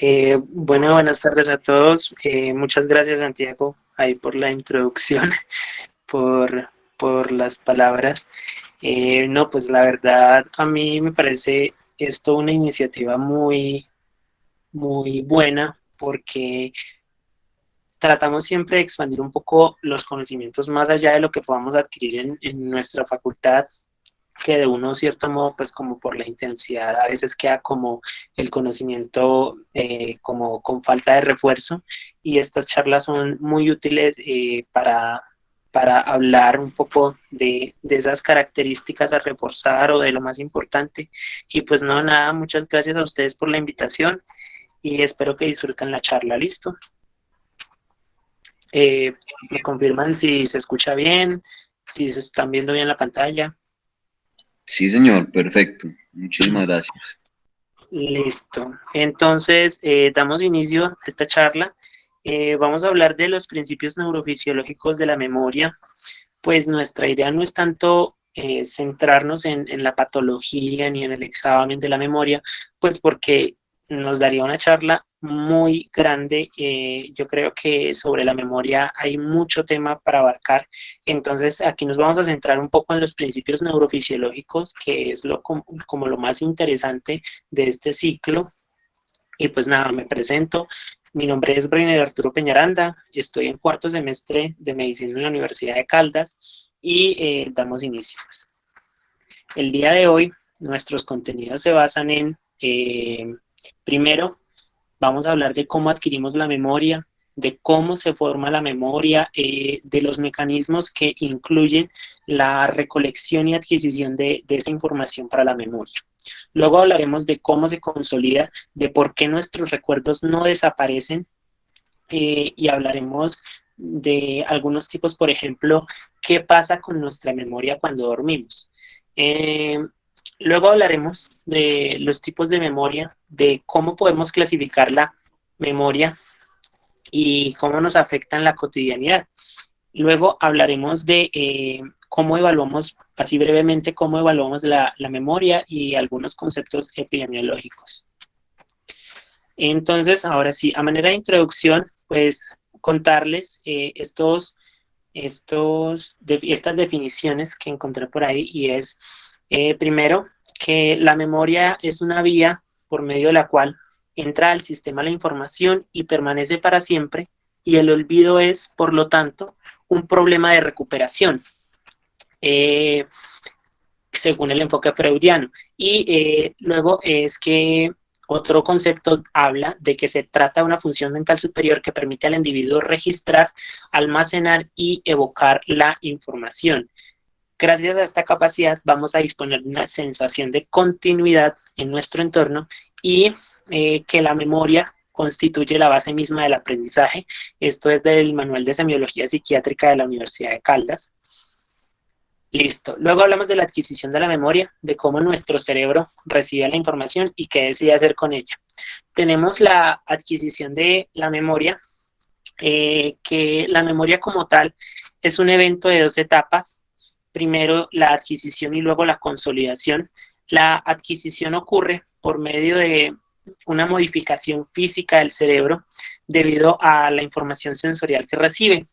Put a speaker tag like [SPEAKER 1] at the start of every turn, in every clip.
[SPEAKER 1] Bueno, buenas tardes a todos. Muchas gracias, Santiago, ahí por la introducción, por las palabras. No, pues la verdad, a mí me parece esto una iniciativa muy buena porque tratamos siempre de expandir un poco los conocimientos más allá de lo que podamos adquirir en nuestra facultad, que de uno cierto modo, pues como por la intensidad, a veces queda como el conocimiento como con falta de refuerzo, y estas charlas son muy útiles para hablar un poco de esas características a reforzar o de lo más importante. Y pues no, nada, muchas gracias a ustedes por la invitación y espero que disfruten la charla. Listo. Eh, Me confirman si se escucha bien, si se están viendo bien la pantalla.
[SPEAKER 2] Sí, señor, perfecto. Muchísimas gracias.
[SPEAKER 1] Listo. Entonces, damos inicio a esta charla. Vamos a hablar de los principios neurofisiológicos de la memoria. Pues nuestra idea no es tanto centrarnos en la patología ni en el examen de la memoria, pues porque nos daría una charla muy grande. Yo creo que sobre la memoria hay mucho tema para abarcar. Entonces, aquí nos vamos a centrar un poco en los principios neurofisiológicos, que es como lo más interesante de este ciclo. Y pues nada, me presento. Mi nombre es Breiner Arturo Peñaranda, estoy en cuarto semestre de medicina en la Universidad de Caldas y damos inicio, pues. El día de hoy nuestros contenidos se basan primero, vamos a hablar de cómo adquirimos la memoria, de cómo se forma la memoria, de los mecanismos que incluyen la recolección y adquisición de esa información para la memoria. Luego hablaremos de cómo se consolida, de por qué nuestros recuerdos no desaparecen, y hablaremos de algunos tipos, por ejemplo, qué pasa con nuestra memoria cuando dormimos. Eh, Luego hablaremos de los tipos de memoria, de cómo podemos clasificar la memoria y cómo nos afecta en la cotidianidad. Luego hablaremos de cómo evaluamos, así brevemente, cómo evaluamos la memoria y algunos conceptos epidemiológicos. Entonces, ahora sí, a manera de introducción, pues contarles estas definiciones que encontré por ahí, y es, primero, que la memoria es una vía por medio de la cual entra al sistema la información y permanece para siempre, y el olvido es, por lo tanto, un problema de recuperación, eh, según el enfoque freudiano. Y luego es que otro concepto habla de que se trata de una función mental superior que permite al individuo registrar, almacenar y evocar la información. Gracias a esta capacidad vamos a disponer de una sensación de continuidad en nuestro entorno, y que la memoria constituye la base misma del aprendizaje. Esto es del Manual de Semiología Psiquiátrica de la Universidad de Caldas. Listo. Luego hablamos de la adquisición de la memoria, de cómo nuestro cerebro recibe la información y qué decide hacer con ella. Tenemos la adquisición de la memoria, que la memoria como tal es un evento de dos etapas. Primero la adquisición y luego la consolidación. La adquisición ocurre por medio de una modificación física del cerebro debido a la información sensorial que recibe.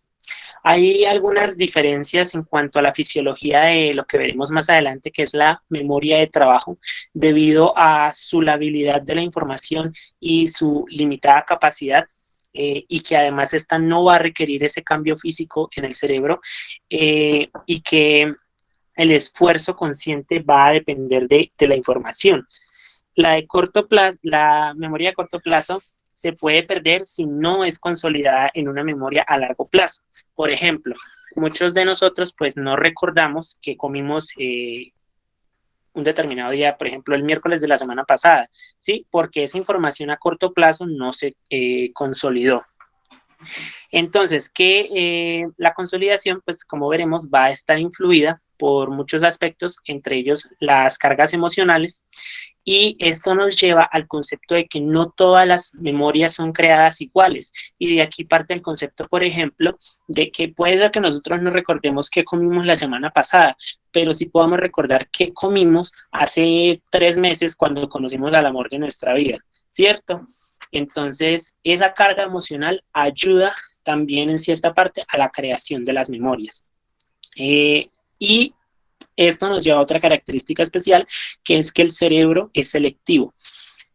[SPEAKER 1] Hay algunas diferencias en cuanto a la fisiología de lo que veremos más adelante, que es la memoria de trabajo, debido a su labilidad de la información y su limitada capacidad, y que además esta no va a requerir ese cambio físico en el cerebro, y que el esfuerzo consciente va a depender de la información. La memoria de corto plazo se puede perder si no es consolidada en una memoria a largo plazo. Por ejemplo, muchos de nosotros pues no recordamos que comimos un determinado día, por ejemplo, el miércoles de la semana pasada, ¿sí? Porque esa información a corto plazo no se consolidó. Entonces, que la consolidación, pues como veremos, va a estar influida por muchos aspectos, entre ellos las cargas emocionales, y esto nos lleva al concepto de que no todas las memorias son creadas iguales, y de aquí parte el concepto, por ejemplo, de que puede ser que nosotros no recordemos qué comimos la semana pasada, pero sí podamos recordar qué comimos hace 3 meses cuando conocimos al amor de nuestra vida, ¿cierto? Entonces, esa carga emocional ayuda también en cierta parte a la creación de las memorias. Y esto nos lleva a otra característica especial, que es que el cerebro es selectivo.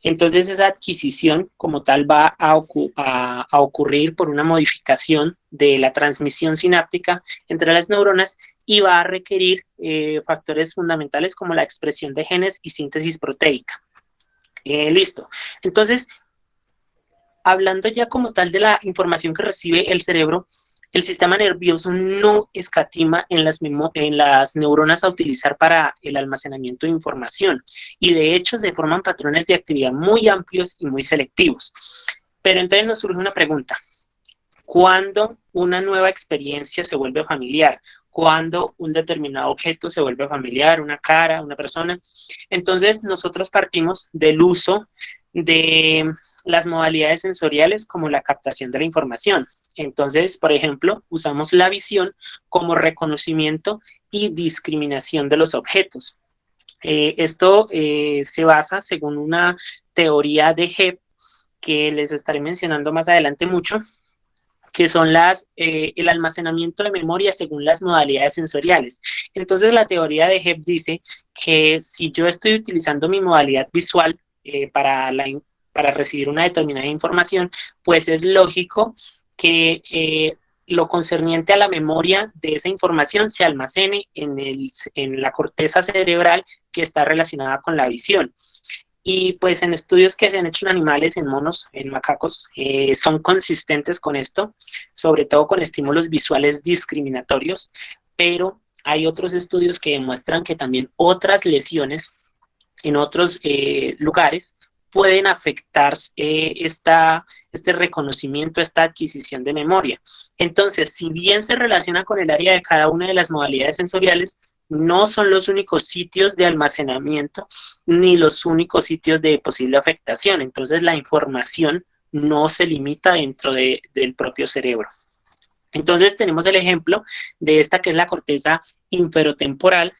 [SPEAKER 1] Entonces esa adquisición como tal va a ocurrir por una modificación de la transmisión sináptica entre las neuronas y va a requerir factores fundamentales como la expresión de genes y síntesis proteica. Listo. Entonces, hablando ya como tal de la información que recibe el cerebro, el sistema nervioso no escatima en las neuronas a utilizar para el almacenamiento de información, y de hecho se forman patrones de actividad muy amplios y muy selectivos. Pero entonces nos surge una pregunta: ¿cuándo una nueva experiencia se vuelve familiar? ¿Cuándo un determinado objeto se vuelve familiar? ¿Una cara, una persona? Entonces nosotros partimos del uso de las modalidades sensoriales como la captación de la información. Entonces, por ejemplo, usamos la visión como reconocimiento y discriminación de los objetos. Esto se basa según una teoría de Hebb que les estaré mencionando más adelante mucho, que son el almacenamiento de memoria según las modalidades sensoriales. Entonces, la teoría de Hebb dice que si yo estoy utilizando mi modalidad visual para recibir una determinada información, pues es lógico que lo concerniente a la memoria de esa información se almacene en la corteza cerebral que está relacionada con la visión. Y pues en estudios que se han hecho en animales, en monos, en macacos, son consistentes con esto, sobre todo con estímulos visuales discriminatorios, pero hay otros estudios que demuestran que también otras lesiones en otros lugares pueden afectar este reconocimiento, esta adquisición de memoria. Entonces, si bien se relaciona con el área de cada una de las modalidades sensoriales, no son los únicos sitios de almacenamiento ni los únicos sitios de posible afectación. Entonces, la información no se limita dentro del propio cerebro. Entonces, tenemos el ejemplo de esta que es la corteza inferotemporal,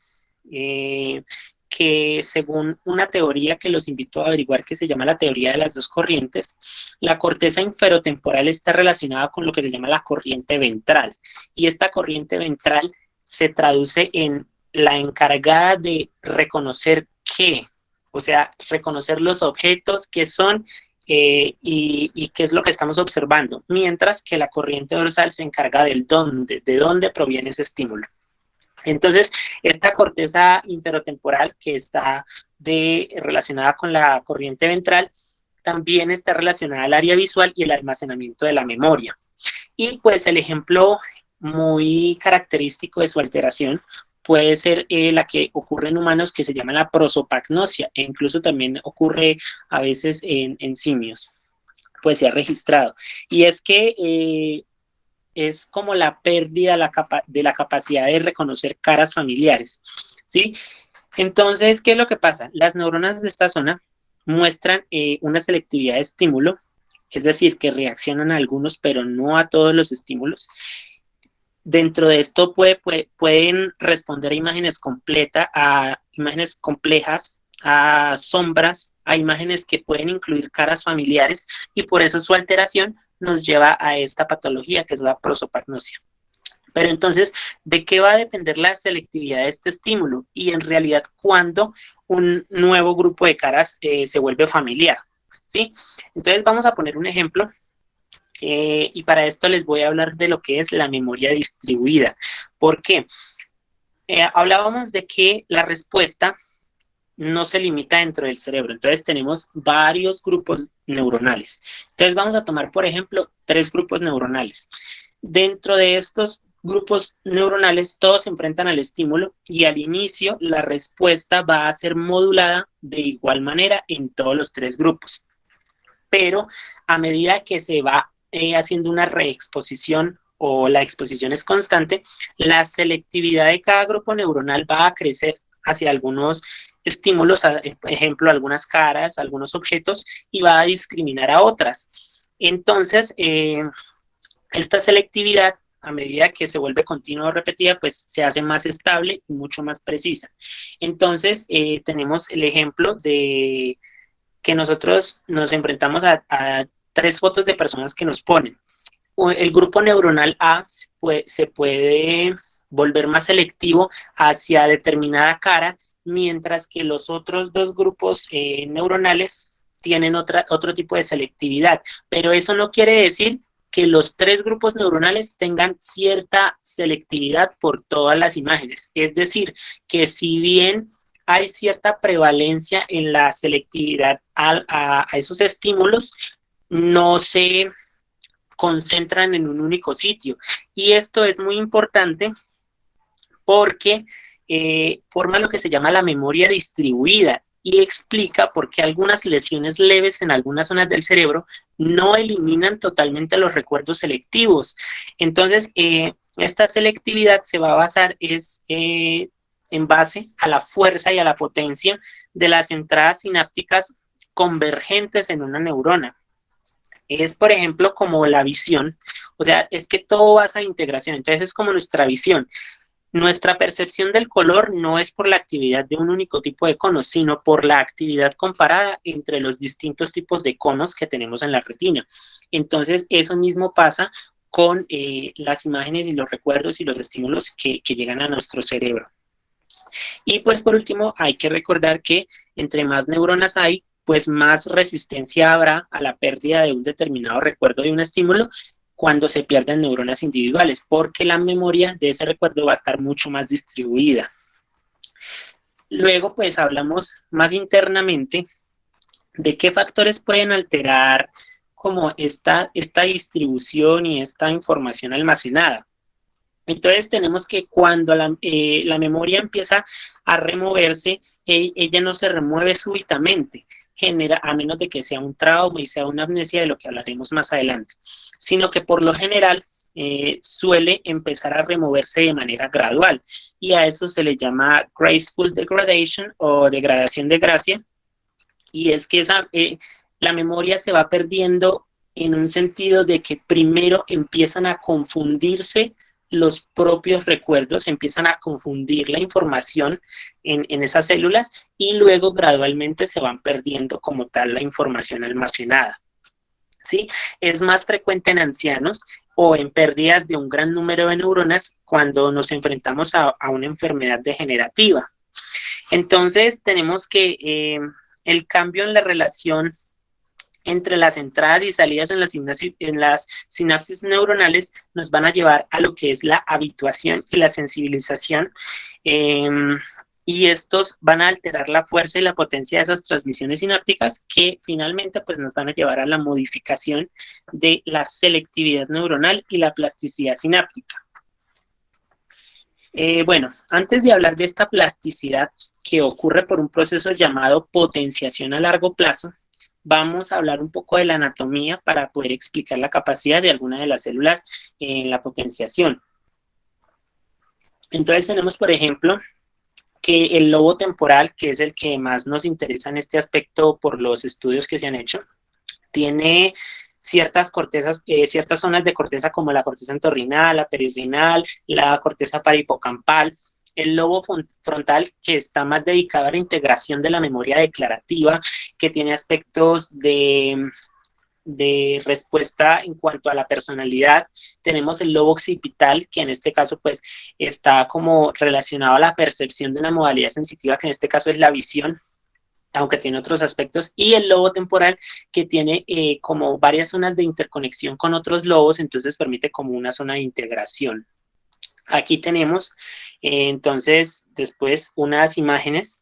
[SPEAKER 1] que según una teoría que los invito a averiguar, que se llama la teoría de las dos corrientes, la corteza inferotemporal está relacionada con lo que se llama la corriente ventral, y esta corriente ventral se traduce en la encargada de reconocer qué, o sea, reconocer los objetos, qué son y qué es lo que estamos observando, mientras que la corriente dorsal se encarga del dónde, de dónde proviene ese estímulo. Entonces, esta corteza inferotemporal que está relacionada con la corriente ventral también está relacionada al área visual y el almacenamiento de la memoria. Y pues el ejemplo muy característico de su alteración puede ser la que ocurre en humanos, que se llama la prosopagnosia, e incluso también ocurre a veces en simios, pues se ha registrado. Y es que es como la pérdida de la capacidad de reconocer caras familiares, ¿sí? Entonces, ¿qué es lo que pasa? Las neuronas de esta zona muestran una selectividad de estímulo, es decir, que reaccionan a algunos, pero no a todos los estímulos. Dentro de esto pueden responder a imágenes complejas, a sombras, a imágenes que pueden incluir caras familiares, y por eso su alteración nos lleva a esta patología que es la prosopagnosia. Pero entonces, ¿de qué va a depender la selectividad de este estímulo? Y en realidad, ¿cuándo un nuevo grupo de caras se vuelve familiar? ¿Sí? Entonces vamos a poner un ejemplo. Y para esto les voy a hablar de lo que es la memoria distribuida. ¿Por qué? Hablábamos de que la respuesta no se limita dentro del cerebro. Entonces tenemos varios grupos neuronales. Entonces vamos a tomar, por ejemplo, 3 grupos neuronales. Dentro de estos grupos neuronales, todos se enfrentan al estímulo, y al inicio la respuesta va a ser modulada de igual manera en todos los 3 grupos. Pero a medida que se va haciendo una reexposición o la exposición es constante, la selectividad de cada grupo neuronal va a crecer hacia algunos estímulos, por ejemplo, algunas caras, algunos objetos, y va a discriminar a otras. Entonces, esta selectividad, a medida que se vuelve continua o repetida, pues se hace más estable y mucho más precisa. Entonces, tenemos el ejemplo de que nosotros nos enfrentamos a 3 fotos de personas que nos ponen. El grupo neuronal A se puede volver más selectivo hacia determinada cara, mientras que los otros 2 grupos neuronales tienen otro tipo de selectividad. Pero eso no quiere decir que los 3 grupos neuronales tengan cierta selectividad por todas las imágenes. Es decir, que si bien hay cierta prevalencia en la selectividad a esos estímulos, no se concentran en un único sitio. Y esto es muy importante porque forma lo que se llama la memoria distribuida y explica por qué algunas lesiones leves en algunas zonas del cerebro no eliminan totalmente los recuerdos selectivos. Entonces, esta selectividad se va a basar en base a la fuerza y a la potencia de las entradas sinápticas convergentes en una neurona. Es, por ejemplo, como la visión, o sea, es que todo basa en integración, entonces es como nuestra visión. Nuestra percepción del color no es por la actividad de un único tipo de conos, sino por la actividad comparada entre los distintos tipos de conos que tenemos en la retina. Entonces, eso mismo pasa con las imágenes y los recuerdos y los estímulos que llegan a nuestro cerebro. Y pues por último, hay que recordar que entre más neuronas hay, pues más resistencia habrá a la pérdida de un determinado recuerdo de un estímulo cuando se pierden neuronas individuales, porque la memoria de ese recuerdo va a estar mucho más distribuida. Luego, pues hablamos más internamente de qué factores pueden alterar como esta distribución y esta información almacenada. Entonces tenemos que cuando la memoria empieza a removerse, ella no se remueve súbitamente, a menos de que sea un trauma y sea una amnesia, de lo que hablaremos más adelante, sino que por lo general suele empezar a removerse de manera gradual, y a eso se le llama graceful degradation o degradación de gracia, y es que la memoria se va perdiendo en un sentido de que primero empiezan a confundirse los propios recuerdos, empiezan a confundir la información en esas células y luego gradualmente se van perdiendo como tal la información almacenada. ¿Sí? Es más frecuente en ancianos o en pérdidas de un gran número de neuronas cuando nos enfrentamos a una enfermedad degenerativa. Entonces tenemos que el cambio en la relación entre las entradas y salidas en las sinapsis neuronales nos van a llevar a lo que es la habituación y la sensibilización, y estos van a alterar la fuerza y la potencia de esas transmisiones sinápticas que finalmente pues nos van a llevar a la modificación de la selectividad neuronal y la plasticidad sináptica. Bueno, antes de hablar de esta plasticidad que ocurre por un proceso llamado potenciación a largo plazo, vamos a hablar un poco de la anatomía para poder explicar la capacidad de alguna de las células en la potenciación. Entonces tenemos, por ejemplo, que el lobo temporal, que es el que más nos interesa en este aspecto por los estudios que se han hecho, tiene ciertas cortezas, ciertas zonas de corteza como la corteza entorrinal, la perirrinal, la corteza parahipocampal. El lobo frontal, que está más dedicado a la integración de la memoria declarativa, que tiene aspectos de respuesta en cuanto a la personalidad. Tenemos el lobo occipital, que en este caso pues está como relacionado a la percepción de una modalidad sensitiva, que en este caso es la visión, aunque tiene otros aspectos, y el lobo temporal, que tiene como varias zonas de interconexión con otros lobos, entonces permite como una zona de integración. Aquí tenemos entonces después unas imágenes.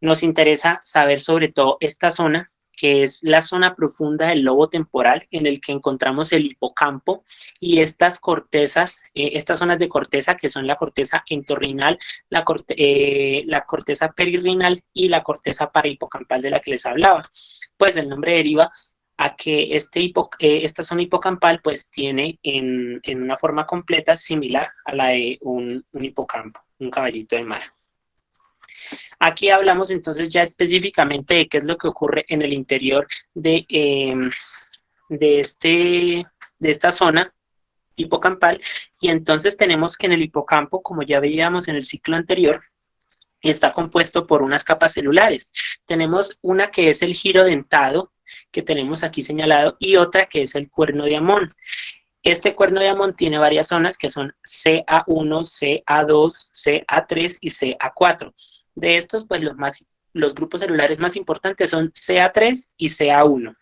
[SPEAKER 1] Nos interesa saber sobre todo esta zona, que es la zona profunda del lobo temporal, en el que encontramos el hipocampo y estas cortezas, estas zonas de corteza, que son la corteza entorrinal, la corteza perirrinal y la corteza parahipocampal de la que les hablaba. Pues el nombre deriva a que esta zona hipocampal pues tiene en una forma completa similar a la de un hipocampo, un caballito de mar. Aquí hablamos entonces ya específicamente de qué es lo que ocurre en el interior de esta zona hipocampal, y entonces tenemos que en el hipocampo, como ya veíamos en el ciclo anterior, está compuesto por unas capas celulares. Tenemos una que es el giro dentado, que tenemos aquí señalado, y otra que es el cuerno de Amón. Este cuerno de Amón tiene varias zonas que son CA1, CA2, CA3 y CA4. De estos, pues los grupos celulares más importantes son CA3 y CA1.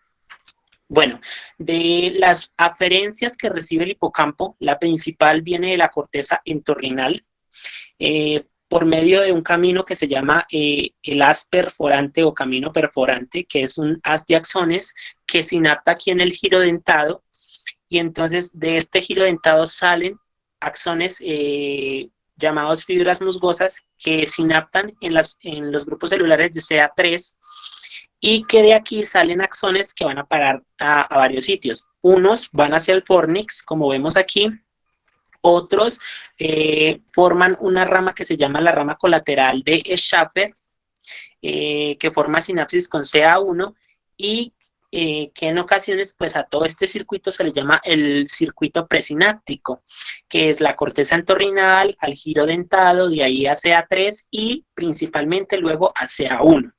[SPEAKER 1] Bueno, de las aferencias que recibe el hipocampo, la principal viene de la corteza entorrinal, por medio de un camino que se llama el haz perforante o camino perforante, que es un haz de axones que sinapta aquí en el giro dentado, y entonces de este giro dentado salen axones llamados fibras musgosas que sinaptan en los grupos celulares de CA3, y que de aquí salen axones que van a parar a varios sitios. Unos van hacia el fornix, como vemos aquí. Otros forman una rama que se llama la rama colateral de Schaffer, que forma sinapsis con CA1, y que en ocasiones pues a todo este circuito se le llama el circuito presináptico, que es la corteza entorrinal, al giro dentado, de ahí a CA3 y principalmente luego a CA1.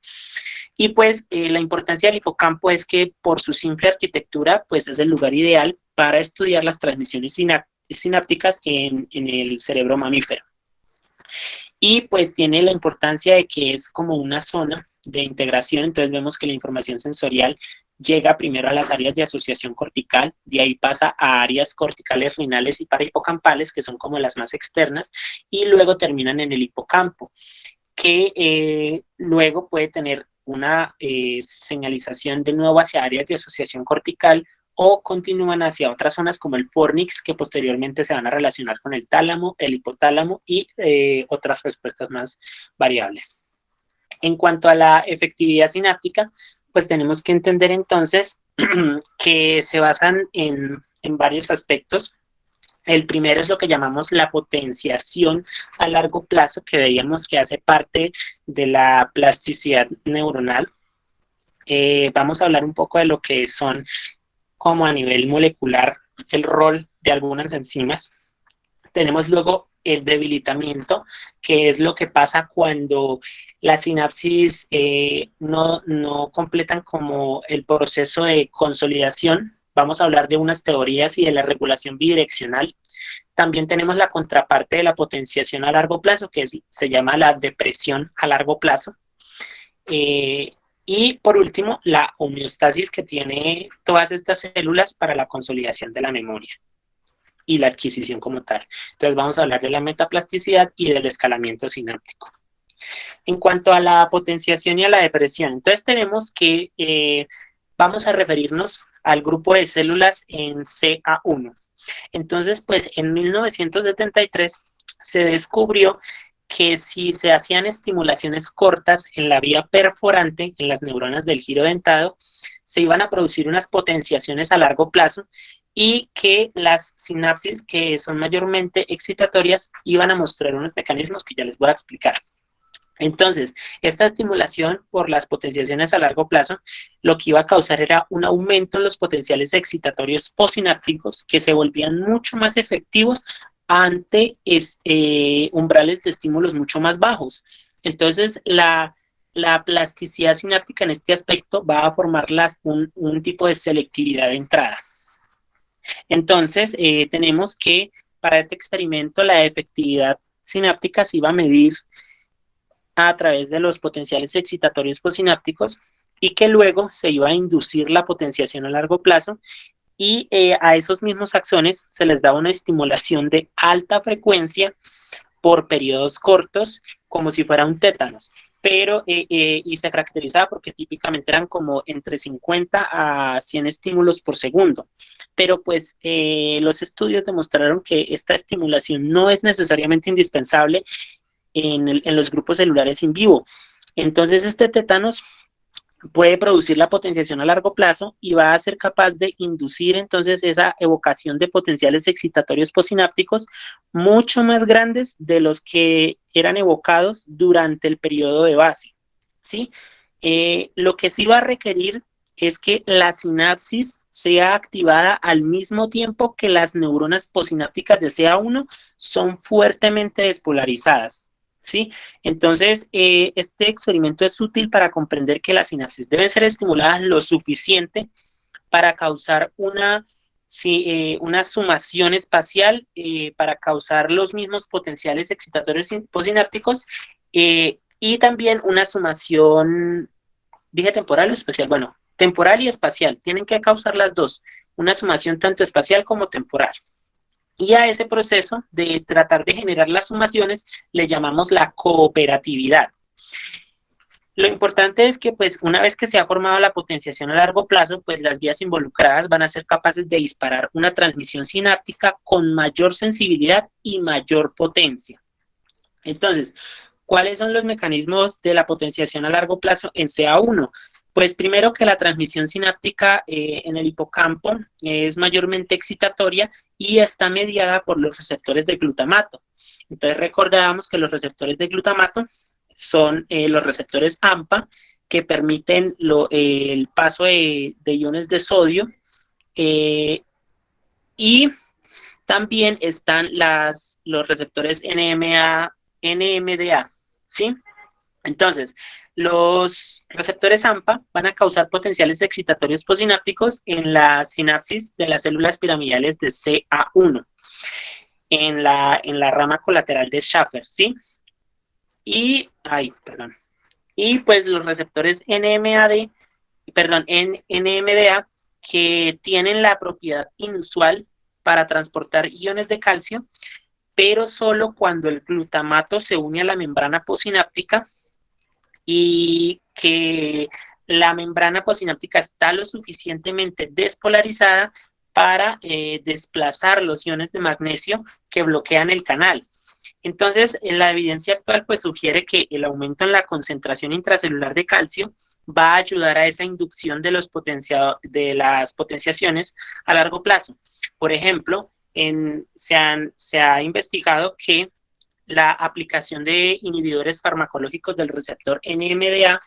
[SPEAKER 1] Y pues la importancia del hipocampo es que por su simple arquitectura pues es el lugar ideal para estudiar las transmisiones sinápticas en el cerebro mamífero. Y pues tiene la importancia de que es como una zona de integración. Entonces vemos que la información sensorial llega primero a las áreas de asociación cortical, de ahí pasa a áreas corticales renales y parahipocampales, que son como las más externas, y luego terminan en el hipocampo, que luego puede tener una señalización de nuevo hacia áreas de asociación cortical, o continúan hacia otras zonas como el fornix, que posteriormente se van a relacionar con el tálamo, el hipotálamo y otras respuestas más variables. En cuanto a la efectividad sináptica, pues tenemos que entender entonces que se basan en varios aspectos. El primero es lo que llamamos la potenciación a largo plazo, que veíamos que hace parte de la plasticidad neuronal. Vamos a hablar un poco de lo que son, como a nivel molecular, el rol de algunas enzimas. Tenemos luego el debilitamiento, que es lo que pasa cuando las sinapsis no completan como el proceso de consolidación. Vamos a hablar de unas teorías y de la regulación bidireccional. También tenemos la contraparte de la potenciación a largo plazo, que se llama la depresión a largo plazo. Y por último, la homeostasis que tiene todas estas células para la consolidación de la memoria y la adquisición como tal. Entonces vamos a hablar de la metaplasticidad y del escalamiento sináptico. En cuanto a la potenciación y a la depresión, entonces tenemos que vamos a referirnos al grupo de células en CA1. Entonces, pues en 1973 se descubrió que si se hacían estimulaciones cortas en la vía perforante, en las neuronas del giro dentado, se iban a producir unas potenciaciones a largo plazo, y que las sinapsis, que son mayormente excitatorias, iban a mostrar unos mecanismos que ya les voy a explicar. Entonces, esta estimulación por las potenciaciones a largo plazo, lo que iba a causar era un aumento en los potenciales excitatorios postsinápticos, que se volvían mucho más efectivos ante umbrales de estímulos mucho más bajos. Entonces, la plasticidad sináptica en este aspecto va a formar un tipo de selectividad de entrada. Entonces, tenemos que para este experimento la efectividad sináptica se iba a medir a través de los potenciales excitatorios postsinápticos, y que luego se iba a inducir la potenciación a largo plazo, y a esos mismos axones se les daba una estimulación de alta frecuencia por periodos cortos, como si fuera un tétanos, pero y se caracterizaba porque típicamente eran como entre 50 a 100 estímulos por segundo, pero pues los estudios demostraron que esta estimulación no es necesariamente indispensable en los grupos celulares in vivo. Entonces este tétanos puede producir la potenciación a largo plazo y va a ser capaz de inducir entonces esa evocación de potenciales excitatorios posinápticos mucho más grandes de los que eran evocados durante el periodo de base, ¿sí? Lo que sí va a requerir es que la sinapsis sea activada al mismo tiempo que las neuronas posinápticas de CA1 son fuertemente despolarizadas, ¿sí? Entonces, este experimento es útil para comprender que las sinapsis deben ser estimuladas lo suficiente para causar una sumación espacial, para causar los mismos potenciales excitatorios posinápticos, y también una sumación, dije temporal o espacial, bueno, temporal y espacial, tienen que causar las dos, una sumación tanto espacial como temporal. Y a ese proceso de tratar de generar las sumaciones le llamamos la cooperatividad. Lo importante es que, pues, una vez que se ha formado la potenciación a largo plazo, pues las vías involucradas van a ser capaces de disparar una transmisión sináptica con mayor sensibilidad y mayor potencia. Entonces, ¿cuáles son los mecanismos de la potenciación a largo plazo en CA1? Pues primero que la transmisión sináptica en el hipocampo es mayormente excitatoria y está mediada por los receptores de glutamato. Entonces recordábamos que los receptores de glutamato son los receptores AMPA que permiten el paso de iones de sodio, y también están los receptores NMDA, ¿sí? Entonces, los receptores AMPA van a causar potenciales excitatorios posinápticos en la sinapsis de las células piramidales de CA1, en la rama colateral de Schaffer, ¿sí? Y pues los receptores NMDA, que tienen la propiedad inusual para transportar iones de calcio, pero solo cuando el glutamato se une a la membrana posináptica y que la membrana posináptica está lo suficientemente despolarizada para desplazar los iones de magnesio que bloquean el canal. Entonces, la evidencia actual pues sugiere que el aumento en la concentración intracelular de calcio va a ayudar a esa inducción de las potenciaciones a largo plazo. Por ejemplo, se ha investigado que la aplicación de inhibidores farmacológicos del receptor NMDA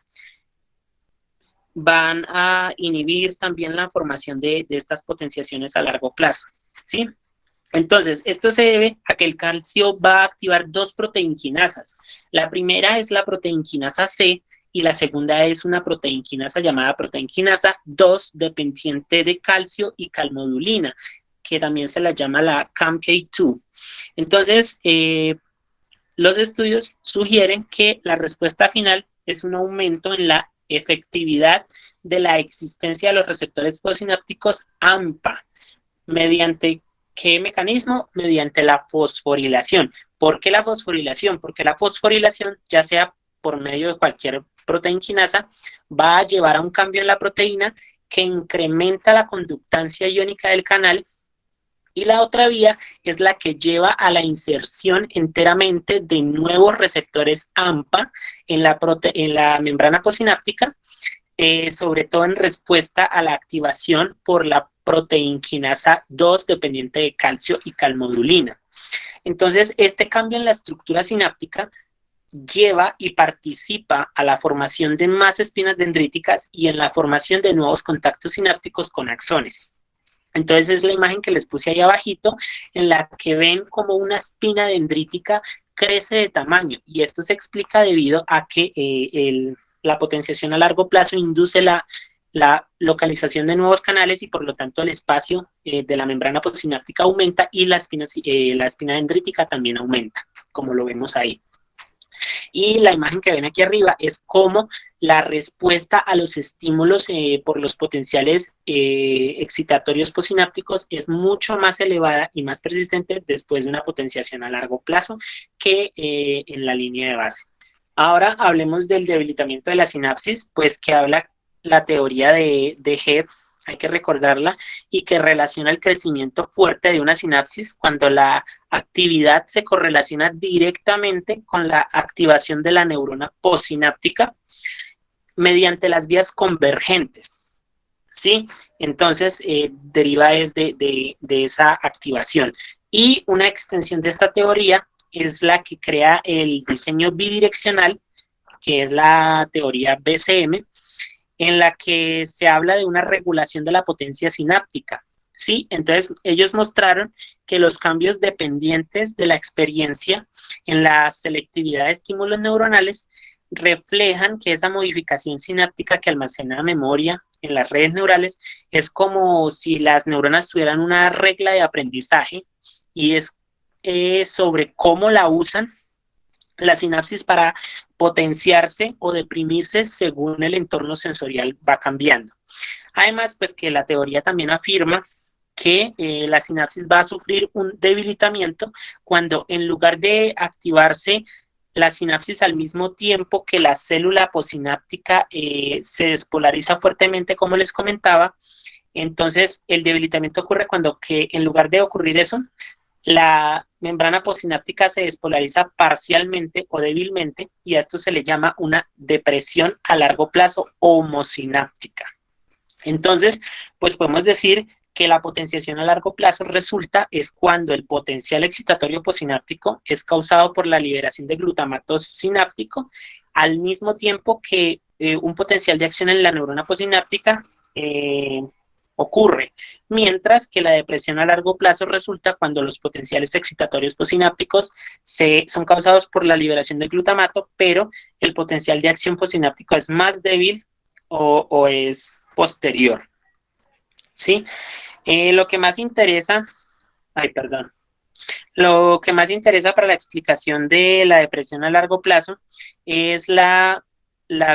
[SPEAKER 1] van a inhibir también la formación de estas potenciaciones a largo plazo, ¿sí? Entonces, esto se debe a que el calcio va a activar dos proteinquinasas. La primera es la proteinquinasa C y la segunda es una proteinquinasa llamada proteinquinasa 2 dependiente de calcio y calmodulina, que también se la llama la CAMK2. Entonces, los estudios sugieren que la respuesta final es un aumento en la efectividad de la existencia de los receptores posinápticos AMPA. ¿Mediante qué mecanismo? Mediante la fosforilación. ¿Por qué la fosforilación? Porque la fosforilación, ya sea por medio de cualquier proteinquinasa, va a llevar a un cambio en la proteína que incrementa la conductancia iónica del canal, y la otra vía es la que lleva a la inserción enteramente de nuevos receptores AMPA en la membrana posináptica, sobre todo en respuesta a la activación por la proteinquinasa 2 dependiente de calcio y calmodulina. Entonces, este cambio en la estructura sináptica lleva y participa a la formación de más espinas dendríticas y en la formación de nuevos contactos sinápticos con axones. Entonces es la imagen que les puse ahí abajito, en la que ven como una espina dendrítica crece de tamaño, y esto se explica debido a que la potenciación a largo plazo induce la localización de nuevos canales y por lo tanto el espacio de la membrana postsináptica aumenta y la espina dendrítica también aumenta, como lo vemos ahí. Y la imagen que ven aquí arriba es cómo la respuesta a los estímulos por los potenciales excitatorios posinápticos es mucho más elevada y más persistente después de una potenciación a largo plazo que en la línea de base. Ahora hablemos del debilitamiento de la sinapsis, pues que habla la teoría de Hebb, hay que recordarla, y que relaciona el crecimiento fuerte de una sinapsis cuando la actividad se correlaciona directamente con la activación de la neurona postsináptica, mediante las vías convergentes, ¿sí? Entonces, deriva es de esa activación. Y una extensión de esta teoría es la que crea el diseño bidireccional, que es la teoría BCM, en la que se habla de una regulación de la potencia sináptica, ¿sí? Entonces, ellos mostraron que los cambios dependientes de la experiencia en la selectividad de estímulos neuronales reflejan que esa modificación sináptica que almacena memoria en las redes neurales es como si las neuronas tuvieran una regla de aprendizaje y es sobre cómo la usan la sinapsis para potenciarse o deprimirse según el entorno sensorial va cambiando. Además, pues que la teoría también afirma que la sinapsis va a sufrir un debilitamiento cuando en lugar de activarse la sinapsis al mismo tiempo que la célula posináptica se despolariza fuertemente, como les comentaba, entonces el debilitamiento ocurre cuando que en lugar de ocurrir eso, la membrana posináptica se despolariza parcialmente o débilmente y a esto se le llama una depresión a largo plazo homosináptica. Entonces, pues podemos decir que la potenciación a largo plazo resulta es cuando el potencial excitatorio posináptico es causado por la liberación de glutamato sináptico al mismo tiempo que un potencial de acción en la neurona posináptica ocurre, mientras que la depresión a largo plazo resulta cuando los potenciales excitatorios posinápticos son causados por la liberación de glutamato, pero el potencial de acción posináptico es más débil o es posterior, ¿sí? Lo que más interesa, lo que más interesa para la explicación de la depresión a largo plazo es la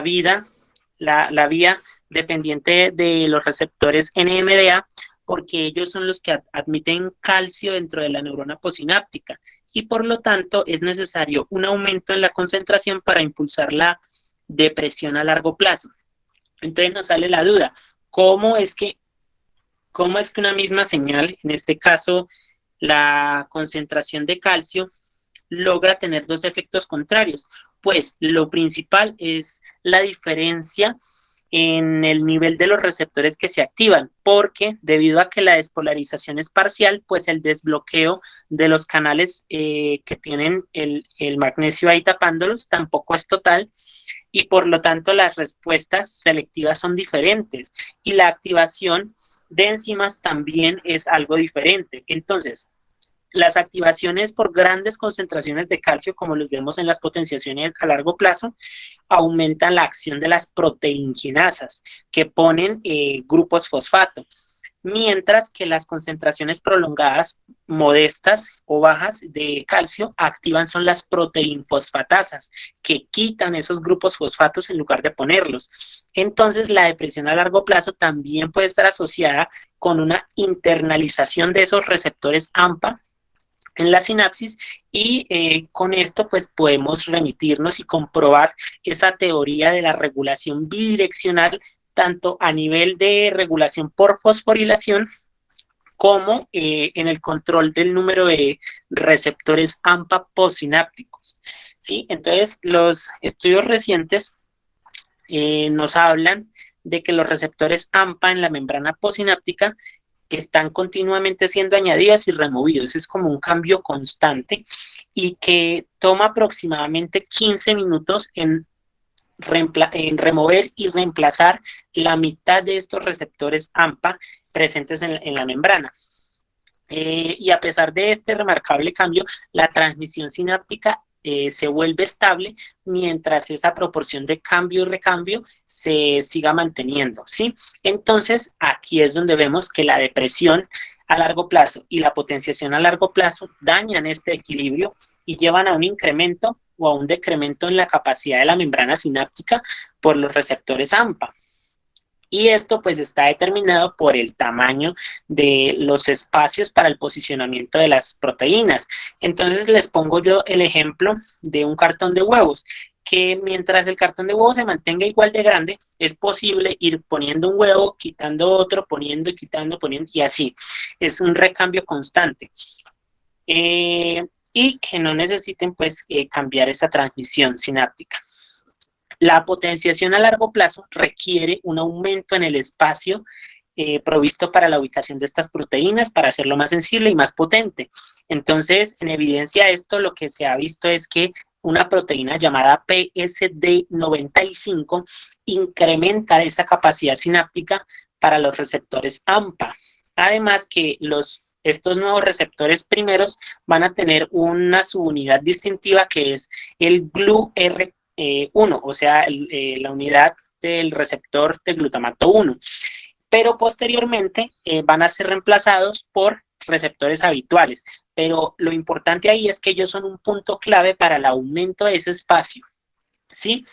[SPEAKER 1] vía dependiente de los receptores NMDA, porque ellos son los que admiten calcio dentro de la neurona posináptica y por lo tanto es necesario un aumento en la concentración para impulsar la depresión a largo plazo. Entonces nos sale la duda, ¿cómo es que una misma señal, en este caso la concentración de calcio, logra tener dos efectos contrarios? Pues lo principal es la diferencia en el nivel de los receptores que se activan, porque debido a que la despolarización es parcial, pues el desbloqueo de los canales que tienen el magnesio ahí tapándolos tampoco es total y por lo tanto las respuestas selectivas son diferentes y la activación de enzimas también es algo diferente. Entonces, las activaciones por grandes concentraciones de calcio, como los vemos en las potenciaciones a largo plazo, aumentan la acción de las proteinquinasas que ponen grupos fosfato, mientras que las concentraciones prolongadas, modestas o bajas de calcio, activan son las proteinfosfatasas, que quitan esos grupos fosfatos en lugar de ponerlos. Entonces, la depresión a largo plazo también puede estar asociada con una internalización de esos receptores AMPA en la sinapsis y con esto pues podemos remitirnos y comprobar esa teoría de la regulación bidireccional tanto a nivel de regulación por fosforilación como en el control del número de receptores AMPA postsinápticos, ¿sí? Entonces, los estudios recientes nos hablan de que los receptores AMPA en la membrana postsináptica están continuamente siendo añadidos y removidos. Es como un cambio constante y que toma aproximadamente 15 minutos en remover y reemplazar la mitad de estos receptores AMPA presentes en la membrana. Y a pesar de este remarcable cambio, la transmisión sináptica se vuelve estable mientras esa proporción de cambio y recambio se siga manteniendo, ¿sí? Entonces, aquí es donde vemos que la depresión a largo plazo y la potenciación a largo plazo dañan este equilibrio y llevan a un incremento o a un decremento en la capacidad de la membrana sináptica por los receptores AMPA. Y esto pues está determinado por el tamaño de los espacios para el posicionamiento de las proteínas. Entonces les pongo yo el ejemplo de un cartón de huevos, que mientras el cartón de huevos se mantenga igual de grande, es posible ir poniendo un huevo, quitando otro, poniendo y quitando, poniendo, y así. Es un recambio constante. Y que no necesiten pues cambiar esa transmisión sináptica. La potenciación a largo plazo requiere un aumento en el espacio provisto para la ubicación de estas proteínas para hacerlo más sensible y más potente. Entonces, en evidencia de esto, lo que se ha visto es que una proteína llamada PSD95 incrementa esa capacidad sináptica para los receptores AMPA. Además que estos nuevos receptores primeros van a tener una subunidad distintiva que es el GLU-R1, o sea, la unidad del receptor de glutamato 1, pero posteriormente van a ser reemplazados por receptores habituales, pero lo importante ahí es que ellos son un punto clave para el aumento de ese espacio, ¿sí?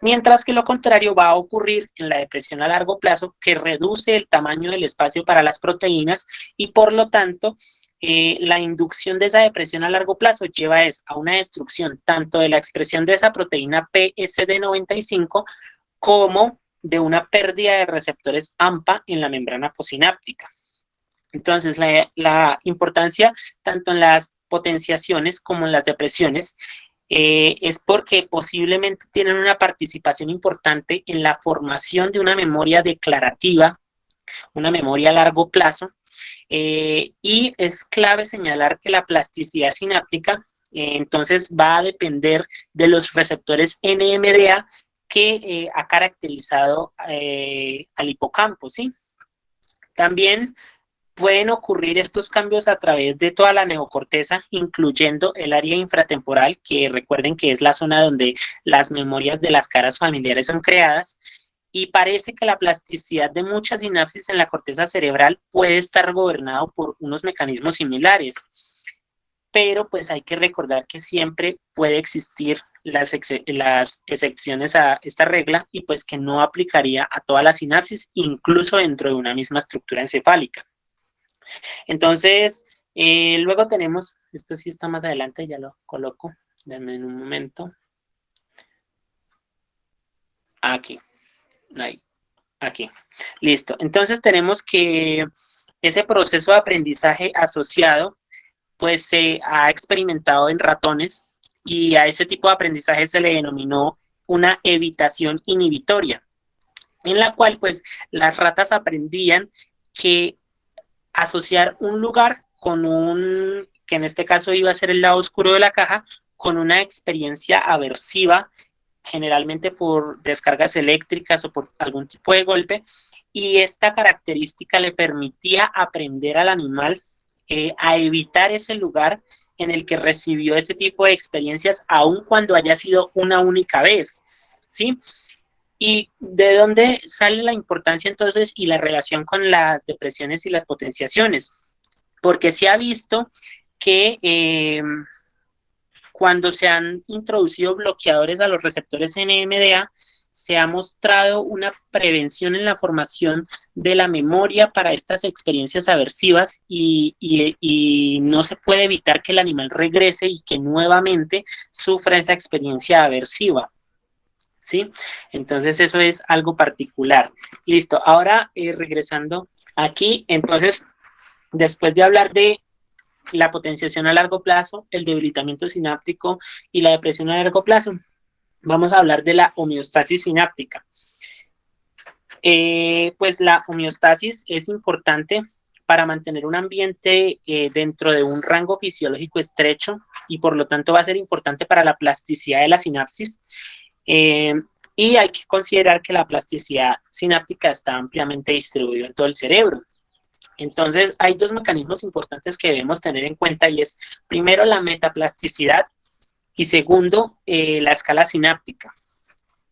[SPEAKER 1] Mientras que lo contrario va a ocurrir en la depresión a largo plazo, que reduce el tamaño del espacio para las proteínas y por lo tanto la inducción de esa depresión a largo plazo lleva a una destrucción tanto de la expresión de esa proteína PSD95 como de una pérdida de receptores AMPA en la membrana posináptica. Entonces, la importancia tanto en las potenciaciones como en las depresiones es porque posiblemente tienen una participación importante en la formación de una memoria declarativa, una memoria a largo plazo, y es clave señalar que la plasticidad sináptica entonces va a depender de los receptores NMDA que ha caracterizado al hipocampo, ¿sí? También pueden ocurrir estos cambios a través de toda la neocorteza, incluyendo el área infratemporal, que recuerden que es la zona donde las memorias de las caras familiares son creadas, y parece que la plasticidad de muchas sinapsis en la corteza cerebral puede estar gobernado por unos mecanismos similares. Pero pues hay que recordar que siempre puede existir las excepciones a esta regla y pues que no aplicaría a todas las sinapsis, incluso dentro de una misma estructura encefálica. Entonces, luego tenemos, esto sí está más adelante, ya lo coloco, denme un momento. Aquí, ahí, aquí, listo. Entonces tenemos que ese proceso de aprendizaje asociado pues se ha experimentado en ratones y a ese tipo de aprendizaje se le denominó una evitación inhibitoria, en la cual pues las ratas aprendían que asociar un lugar con que en este caso iba a ser el lado oscuro de la caja, con una experiencia aversiva, generalmente por descargas eléctricas o por algún tipo de golpe, y esta característica le permitía aprender al animal a evitar ese lugar en el que recibió ese tipo de experiencias, aun cuando haya sido una única vez, ¿sí? ¿Y de dónde sale la importancia entonces y la relación con las depresiones y las potenciaciones? Porque se ha visto que cuando se han introducido bloqueadores a los receptores NMDA, se ha mostrado una prevención en la formación de la memoria para estas experiencias aversivas y no se puede evitar que el animal regrese y que nuevamente sufra esa experiencia aversiva, ¿sí? Entonces eso es algo particular. Listo, ahora regresando aquí, entonces, después de hablar de la potenciación a largo plazo, el debilitamiento sináptico y la depresión a largo plazo, vamos a hablar de la homeostasis sináptica. Pues la homeostasis es importante para mantener un ambiente dentro de un rango fisiológico estrecho y por lo tanto va a ser importante para la plasticidad de la sinapsis. Y hay que considerar que la plasticidad sináptica está ampliamente distribuida en todo el cerebro. Entonces, hay dos mecanismos importantes que debemos tener en cuenta y es, primero, la metaplasticidad y segundo, la escala sináptica.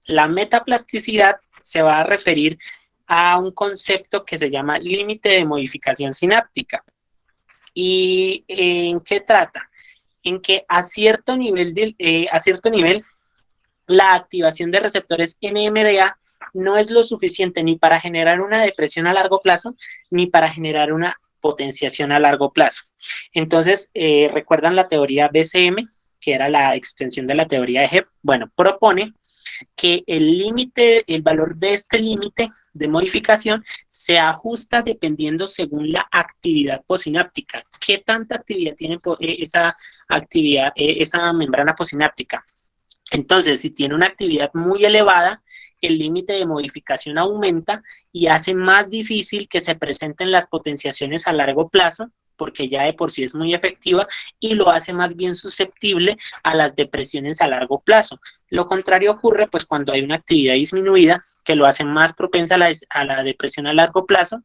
[SPEAKER 1] La metaplasticidad se va a referir a un concepto que se llama límite de modificación sináptica. ¿Y en qué trata? En que a cierto nivel, la activación de receptores NMDA no es lo suficiente ni para generar una depresión a largo plazo, ni para generar una potenciación a largo plazo. Entonces, ¿recuerdan la teoría BCM, que era la extensión de la teoría de Hebb? Bueno, propone que el valor de este límite de modificación se ajusta dependiendo según la actividad posináptica. ¿Qué tanta actividad tiene esa membrana posináptica? Entonces, si tiene una actividad muy elevada, el límite de modificación aumenta y hace más difícil que se presenten las potenciaciones a largo plazo, porque ya de por sí es muy efectiva, y lo hace más bien susceptible a las depresiones a largo plazo. Lo contrario ocurre pues cuando hay una actividad disminuida, que lo hace más propensa a la depresión a largo plazo,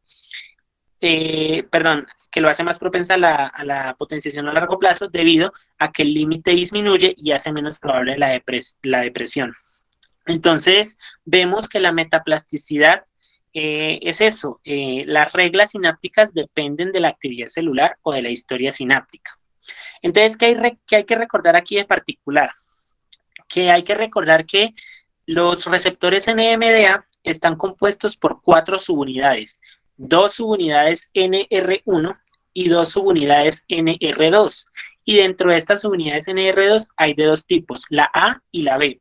[SPEAKER 1] que lo hace más propensa a la potenciación a largo plazo debido a que el límite disminuye y hace menos probable la depresión. Entonces, vemos que la metaplasticidad es eso, las reglas sinápticas dependen de la actividad celular o de la historia sináptica. Entonces, ¿qué hay que recordar aquí de particular? Que hay que recordar que los receptores NMDA están compuestos por 4 subunidades, 2 subunidades NR1 y 2 subunidades NR2. Y dentro de estas subunidades NR2 hay de 2 tipos, la A y la B.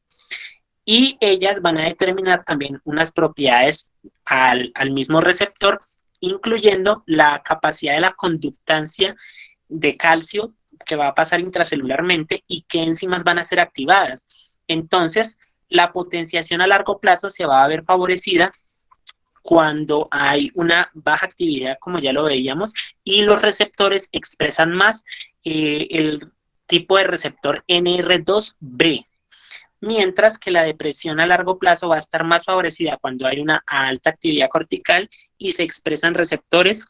[SPEAKER 1] Y ellas van a determinar también unas propiedades al mismo receptor, incluyendo la capacidad de la conductancia de calcio que va a pasar intracelularmente y qué enzimas van a ser activadas. Entonces, la potenciación a largo plazo se va a ver favorecida cuando hay una baja actividad, como ya lo veíamos, y los receptores expresan más el tipo de receptor NR2B, mientras que la depresión a largo plazo va a estar más favorecida cuando hay una alta actividad cortical y se expresan receptores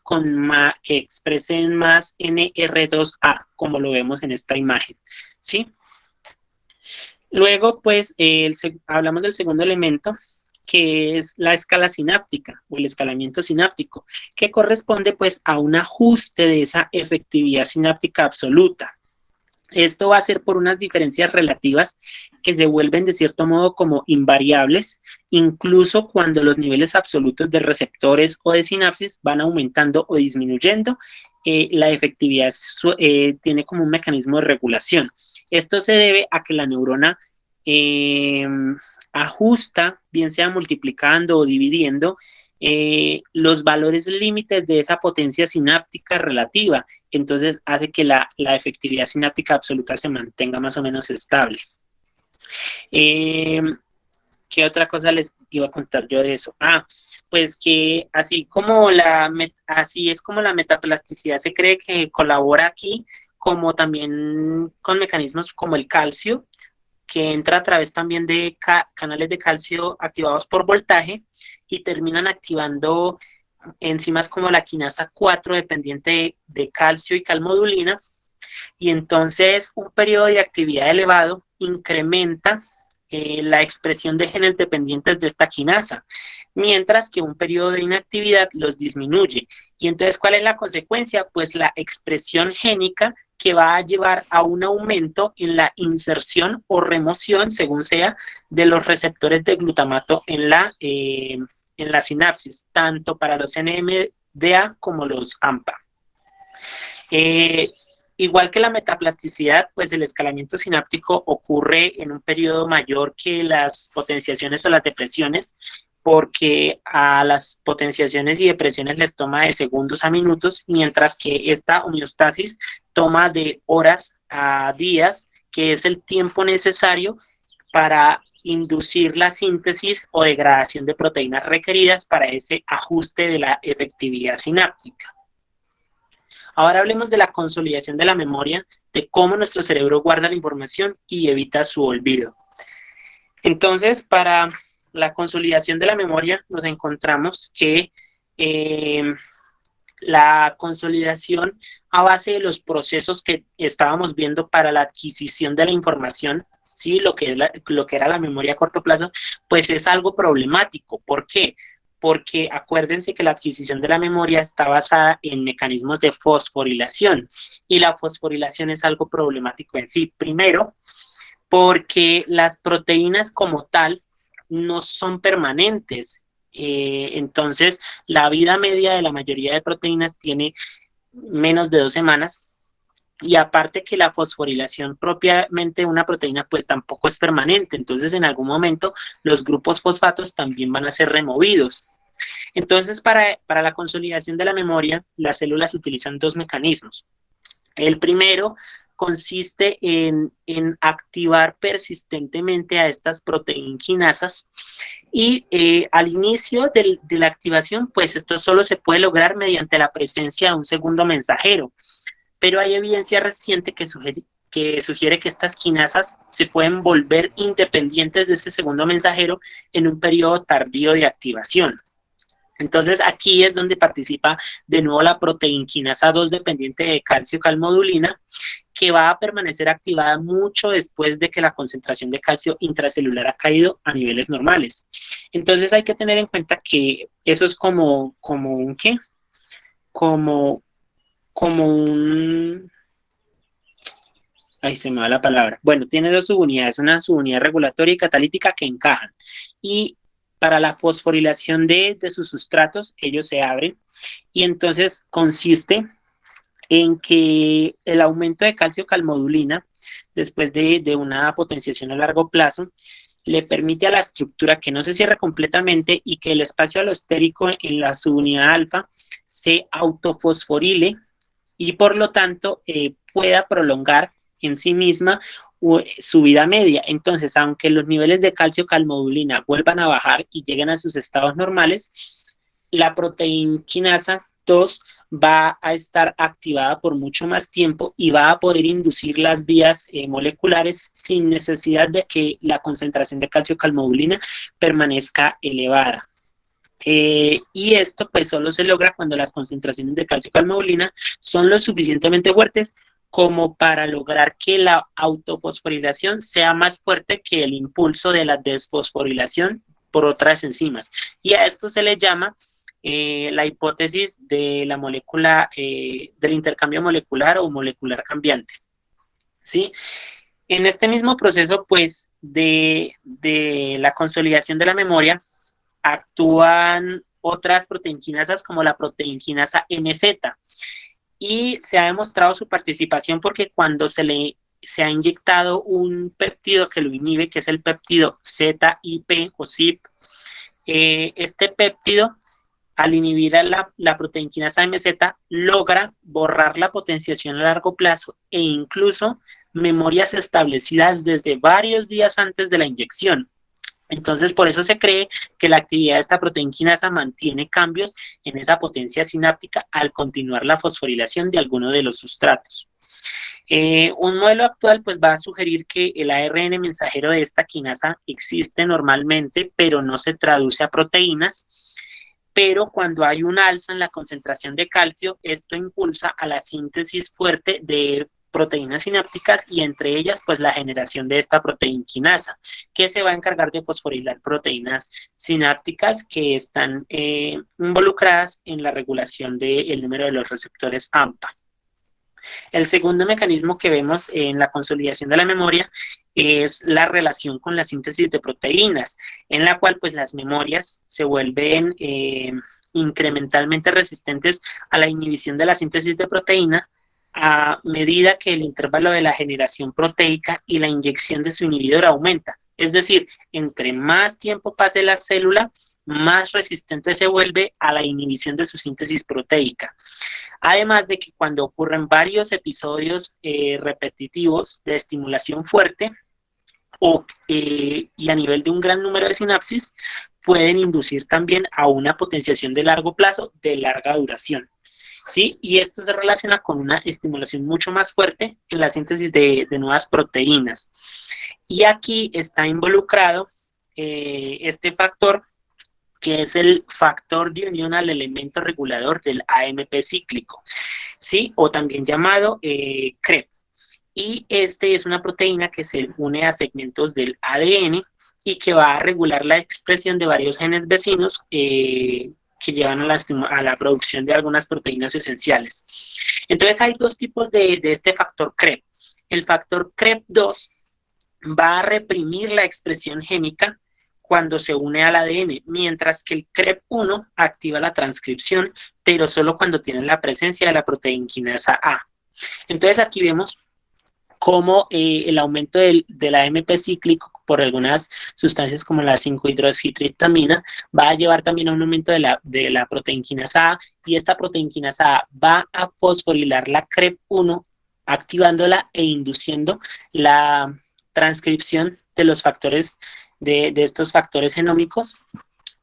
[SPEAKER 1] que expresen más NR2A, como lo vemos en esta imagen, ¿sí? Luego, pues, hablamos del segundo elemento, que es la escala sináptica o el escalamiento sináptico, que corresponde, pues, a un ajuste de esa efectividad sináptica absoluta. Esto va a ser por unas diferencias relativas que se vuelven de cierto modo como invariables, incluso cuando los niveles absolutos de receptores o de sinapsis van aumentando o disminuyendo, la efectividad tiene como un mecanismo de regulación. Esto se debe a que la neurona ajusta, bien sea multiplicando o dividiendo, los valores límites de esa potencia sináptica relativa. Entonces hace que la efectividad sináptica absoluta se mantenga más o menos estable. ¿Qué otra cosa les iba a contar yo de eso? Pues que así es como la metaplasticidad se cree que colabora aquí, como también con mecanismos como el calcio, que entra a través también de canales de calcio activados por voltaje y terminan activando enzimas como la quinasa 4 dependiente de calcio y calmodulina, y entonces un periodo de actividad elevado incrementa la expresión de genes dependientes de esta quinasa, mientras que un periodo de inactividad los disminuye. Y entonces, ¿cuál es la consecuencia? Pues la expresión génica que va a llevar a un aumento en la inserción o remoción, según sea, de los receptores de glutamato en la sinapsis, tanto para los NMDA como los AMPA. Igual que la metaplasticidad, pues el escalamiento sináptico ocurre en un periodo mayor que las potenciaciones o las depresiones, porque a las potenciaciones y depresiones les toma de segundos a minutos, mientras que esta homeostasis toma de horas a días, que es el tiempo necesario para inducir la síntesis o degradación de proteínas requeridas para ese ajuste de la efectividad sináptica. Ahora hablemos de la consolidación de la memoria, de cómo nuestro cerebro guarda la información y evita su olvido. Entonces, para la consolidación de la memoria, nos encontramos que la consolidación a base de los procesos que estábamos viendo para la adquisición de la información, ¿sí? lo que era la memoria a corto plazo, pues es algo problemático. ¿Por qué? Porque acuérdense que la adquisición de la memoria está basada en mecanismos de fosforilación, y la fosforilación es algo problemático en sí. Primero, porque las proteínas como tal no son permanentes. Entonces, la vida media de la mayoría de proteínas tiene menos de 2 semanas, y aparte que la fosforilación propiamente de una proteína pues tampoco es permanente. Entonces, en algún momento los grupos fosfatos también van a ser removidos. Entonces, para la consolidación de la memoria, las células utilizan 2 mecanismos. El primero consiste en activar persistentemente a estas proteinquinasas y al inicio de la activación, pues esto solo se puede lograr mediante la presencia de un segundo mensajero, pero hay evidencia reciente que sugiere que estas quinasas se pueden volver independientes de ese segundo mensajero en un periodo tardío de activación. Entonces aquí es donde participa de nuevo la proteinquinasa 2 dependiente de calcio-calmodulina, que va a permanecer activada mucho después de que la concentración de calcio intracelular ha caído a niveles normales. Entonces hay que tener en cuenta que eso es como un ¿qué? Como un... Ahí se me va la palabra. Bueno, tiene dos subunidades, una subunidad regulatoria y catalítica que encajan. Y para la fosforilación de sus sustratos, ellos se abren. Y entonces consiste en que el aumento de calcio-calmodulina, después de una potenciación a largo plazo, le permite a la estructura que no se cierre completamente y que el espacio alostérico en la subunidad alfa se autofosforile y por lo tanto pueda prolongar en sí misma su vida media. Entonces, aunque los niveles de calcio-calmodulina vuelvan a bajar y lleguen a sus estados normales, la proteinquinasa 2 va a estar activada por mucho más tiempo y va a poder inducir las vías moleculares sin necesidad de que la concentración de calcio-calmodulina permanezca elevada. Y esto pues solo se logra cuando las concentraciones de calcio-calmodulina son lo suficientemente fuertes como para lograr que la autofosforilación sea más fuerte que el impulso de la desfosforilación por otras enzimas. Y a esto se le llama la hipótesis de la molécula, del intercambio molecular o molecular cambiante, ¿sí? En este mismo proceso, pues, de la consolidación de la memoria, actúan otras proteinquinasas como la proteinquinasa MZ, y se ha demostrado su participación porque cuando se ha inyectado un péptido que lo inhibe, que es el péptido ZIP o ZIP, este péptido, al inhibir a la proteinquinasa MZ, logra borrar la potenciación a largo plazo e incluso memorias establecidas desde varios días antes de la inyección. Entonces, por eso se cree que la actividad de esta proteinquinasa mantiene cambios en esa potencia sináptica al continuar la fosforilación de alguno de los sustratos. Un modelo actual pues va a sugerir que el ARN mensajero de esta quinasa existe normalmente, pero no se traduce a proteínas, pero cuando hay un alza en la concentración de calcio, esto impulsa a la síntesis fuerte de proteínas sinápticas y entre ellas pues la generación de esta proteinquinasa que se va a encargar de fosforilar proteínas sinápticas que están involucradas en la regulación del número de los receptores AMPA. El segundo mecanismo que vemos en la consolidación de la memoria es la relación con la síntesis de proteínas, en la cual pues las memorias se vuelven incrementalmente resistentes a la inhibición de la síntesis de proteína a medida que el intervalo de la generación proteica y la inyección de su inhibidor aumenta. Es decir, entre más tiempo pase la célula, más resistente se vuelve a la inhibición de su síntesis proteica. Además de que cuando ocurren varios episodios repetitivos de estimulación fuerte y a nivel de un gran número de sinapsis, pueden inducir también a una potenciación de largo plazo de larga duración. ¿Sí? Y esto se relaciona con una estimulación mucho más fuerte en la síntesis de nuevas proteínas. Y aquí está involucrado este factor, que es el factor de unión al elemento regulador del AMP cíclico, ¿sí? O también llamado CREP. Y este es una proteína que se une a segmentos del ADN y que va a regular la expresión de varios genes vecinos que llevan a la producción de algunas proteínas esenciales. Entonces hay dos tipos de este factor CREP. El factor CREP2 va a reprimir la expresión génica cuando se une al ADN, mientras que el CREP1 activa la transcripción, pero solo cuando tiene la presencia de la proteinquinasa A. Entonces aquí vemos cómo el aumento del AMP cíclico por algunas sustancias como la 5-hidroxitriptamina va a llevar también a un aumento de la proteinquinasa A, y esta proteinquinasa A va a fosforilar la CREP1 activándola e induciendo la transcripción de los factores, de estos factores genómicos,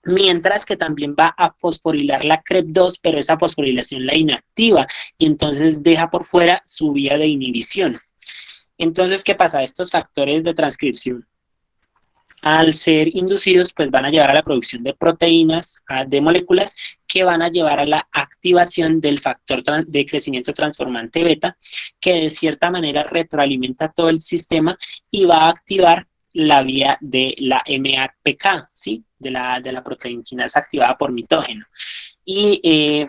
[SPEAKER 1] mientras que también va a fosforilar la CREP2, pero esa fosforilación la inactiva y entonces deja por fuera su vía de inhibición. Entonces, ¿qué pasa? Estos factores de transcripción, al ser inducidos, pues van a llevar a la producción de proteínas, de moléculas que van a llevar a la activación del factor de crecimiento transformante beta, que de cierta manera retroalimenta todo el sistema y va a activar la vía de la MAPK, ¿sí? De la proteína quinasa activada por mitógeno. Y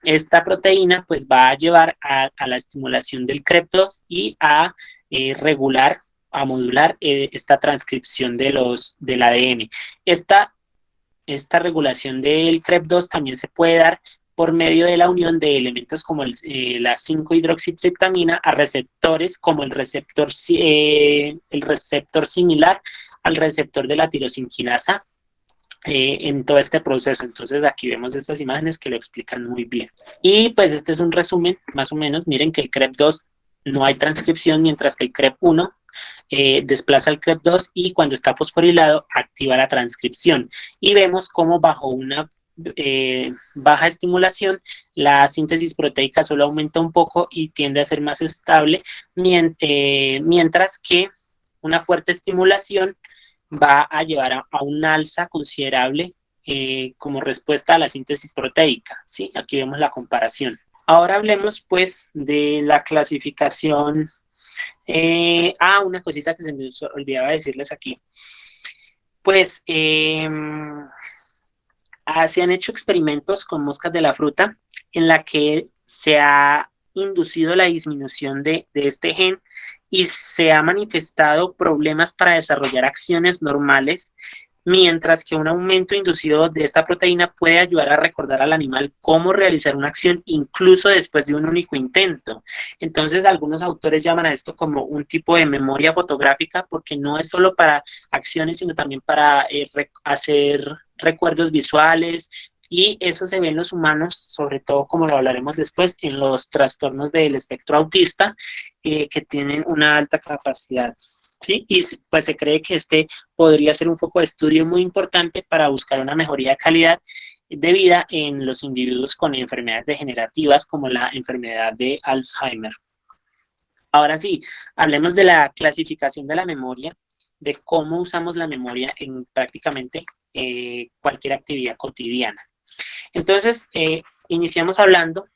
[SPEAKER 1] esta proteína pues va a llevar a la estimulación del CREP2 y a regular, a modular esta transcripción del ADN. Esta regulación del CREP2 también se puede dar por medio de la unión de elementos como la 5-hidroxitriptamina a receptores como el receptor similar al receptor de la tirosinquinasa en todo este proceso. Entonces aquí vemos estas imágenes que lo explican muy bien. Y pues este es un resumen, más o menos. Miren que el CREP2 no hay transcripción, mientras que el CREP1 desplaza el CREP2 y cuando está fosforilado activa la transcripción. Y vemos cómo bajo una baja estimulación la síntesis proteica solo aumenta un poco y tiende a ser más estable, mientras que una fuerte estimulación va a llevar a un alza considerable como respuesta a la síntesis proteica, ¿sí? Aquí vemos la comparación. Ahora hablemos pues de la clasificación. Una cosita que se me olvidaba decirles aquí. Pues se han hecho experimentos con moscas de la fruta en la que se ha inducido la disminución de este gen y se ha manifestado problemas para desarrollar acciones normales, mientras que un aumento inducido de esta proteína puede ayudar a recordar al animal cómo realizar una acción incluso después de un único intento. Entonces, algunos autores llaman a esto como un tipo de memoria fotográfica, porque no es solo para acciones, sino también para hacer recuerdos visuales, y eso se ve en los humanos, sobre todo, como lo hablaremos después, en los trastornos del espectro autista, que tienen una alta capacidad. ¿Sí? Y pues se cree que este podría ser un foco de estudio muy importante para buscar una mejoría de calidad de vida en los individuos con enfermedades degenerativas como la enfermedad de Alzheimer. Ahora sí, hablemos de la clasificación de la memoria, de cómo usamos la memoria en prácticamente cualquier actividad cotidiana. Entonces, iniciamos hablando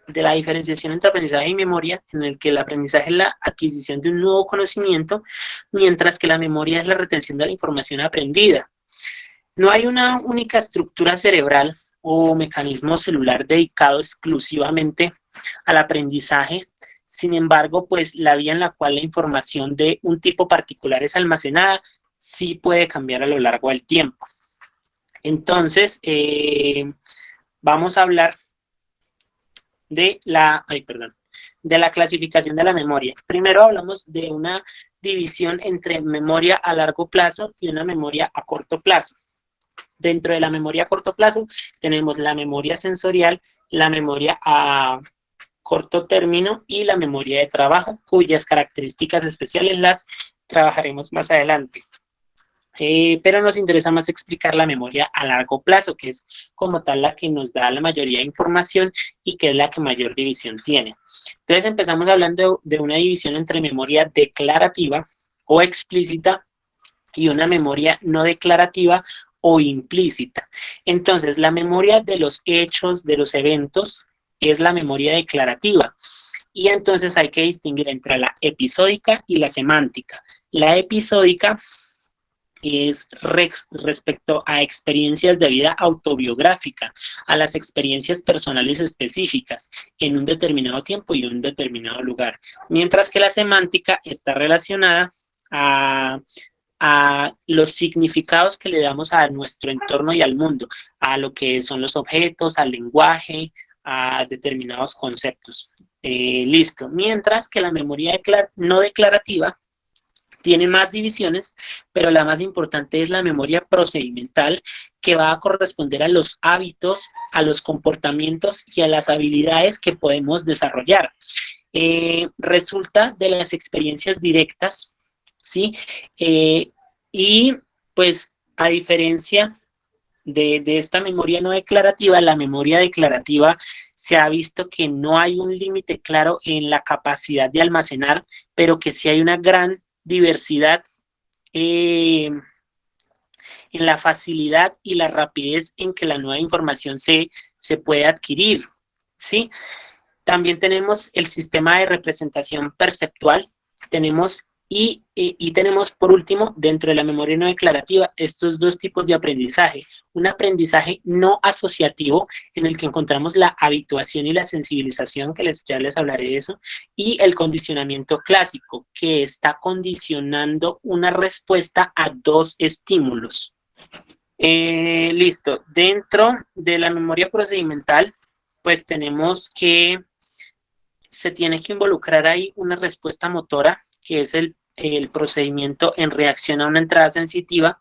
[SPEAKER 1] de la diferenciación entre aprendizaje y memoria, en el que el aprendizaje es la adquisición de un nuevo conocimiento, mientras que la memoria es la retención de la información aprendida. No hay una única estructura cerebral o mecanismo celular dedicado exclusivamente al aprendizaje. Sin embargo, pues la vía en la cual la información de un tipo particular es almacenada sí puede cambiar a lo largo del tiempo. Entonces, vamos a hablar de la clasificación de la memoria. Primero hablamos de una división entre memoria a largo plazo y una memoria a corto plazo. Dentro de la memoria a corto plazo tenemos la memoria sensorial, la memoria a corto término y la memoria de trabajo, cuyas características especiales las trabajaremos más adelante. Pero nos interesa más explicar la memoria a largo plazo, que es como tal la que nos da la mayoría de información y que es la que mayor división tiene. Entonces empezamos hablando de una división entre memoria declarativa o explícita y una memoria no declarativa o implícita. Entonces la memoria de los hechos, de los eventos, es la memoria declarativa. Y entonces hay que distinguir entre la episódica y la semántica. La episódica es respecto a experiencias de vida autobiográfica, a las experiencias personales específicas en un determinado tiempo y un determinado lugar, mientras que la semántica está relacionada a los significados que le damos a nuestro entorno y al mundo, a lo que son los objetos, al lenguaje, a determinados conceptos. Listo. Mientras que la memoria no declarativa tiene más divisiones, pero la más importante es la memoria procedimental, que va a corresponder a los hábitos, a los comportamientos y a las habilidades que podemos desarrollar. resulta de las experiencias directas, ¿sí? Y pues a diferencia de esta memoria no declarativa, la memoria declarativa se ha visto que no hay un límite claro en la capacidad de almacenar, pero que sí hay una gran diversidad en la facilidad y la rapidez en que la nueva información se puede adquirir, ¿sí? También tenemos el sistema de representación perceptual, tenemos por último, dentro de la memoria no declarativa, estos dos tipos de aprendizaje. Un aprendizaje no asociativo, en el que encontramos la habituación y la sensibilización, que ya les hablaré de eso, y el condicionamiento clásico, que está condicionando una respuesta a dos estímulos. Listo. Dentro de la memoria procedimental, pues tenemos que se tiene que involucrar ahí una respuesta motora, que es el procedimiento en reacción a una entrada sensitiva,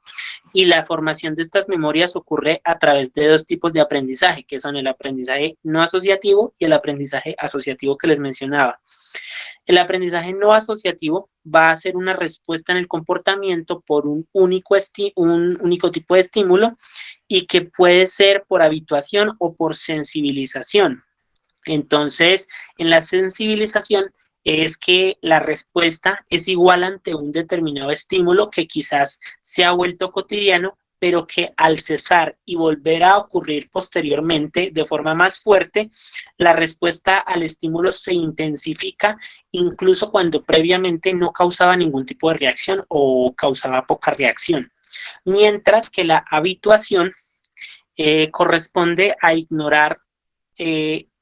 [SPEAKER 1] y la formación de estas memorias ocurre a través de dos tipos de aprendizaje, que son el aprendizaje no asociativo y el aprendizaje asociativo que les mencionaba. El aprendizaje no asociativo va a ser una respuesta en el comportamiento por un único tipo de estímulo, y que puede ser por habituación o por sensibilización. Entonces, en la sensibilización es que la respuesta es igual ante un determinado estímulo que quizás se ha vuelto cotidiano, pero que al cesar y volver a ocurrir posteriormente de forma más fuerte, la respuesta al estímulo se intensifica, incluso cuando previamente no causaba ningún tipo de reacción o causaba poca reacción. Mientras que la habituación corresponde a ignorar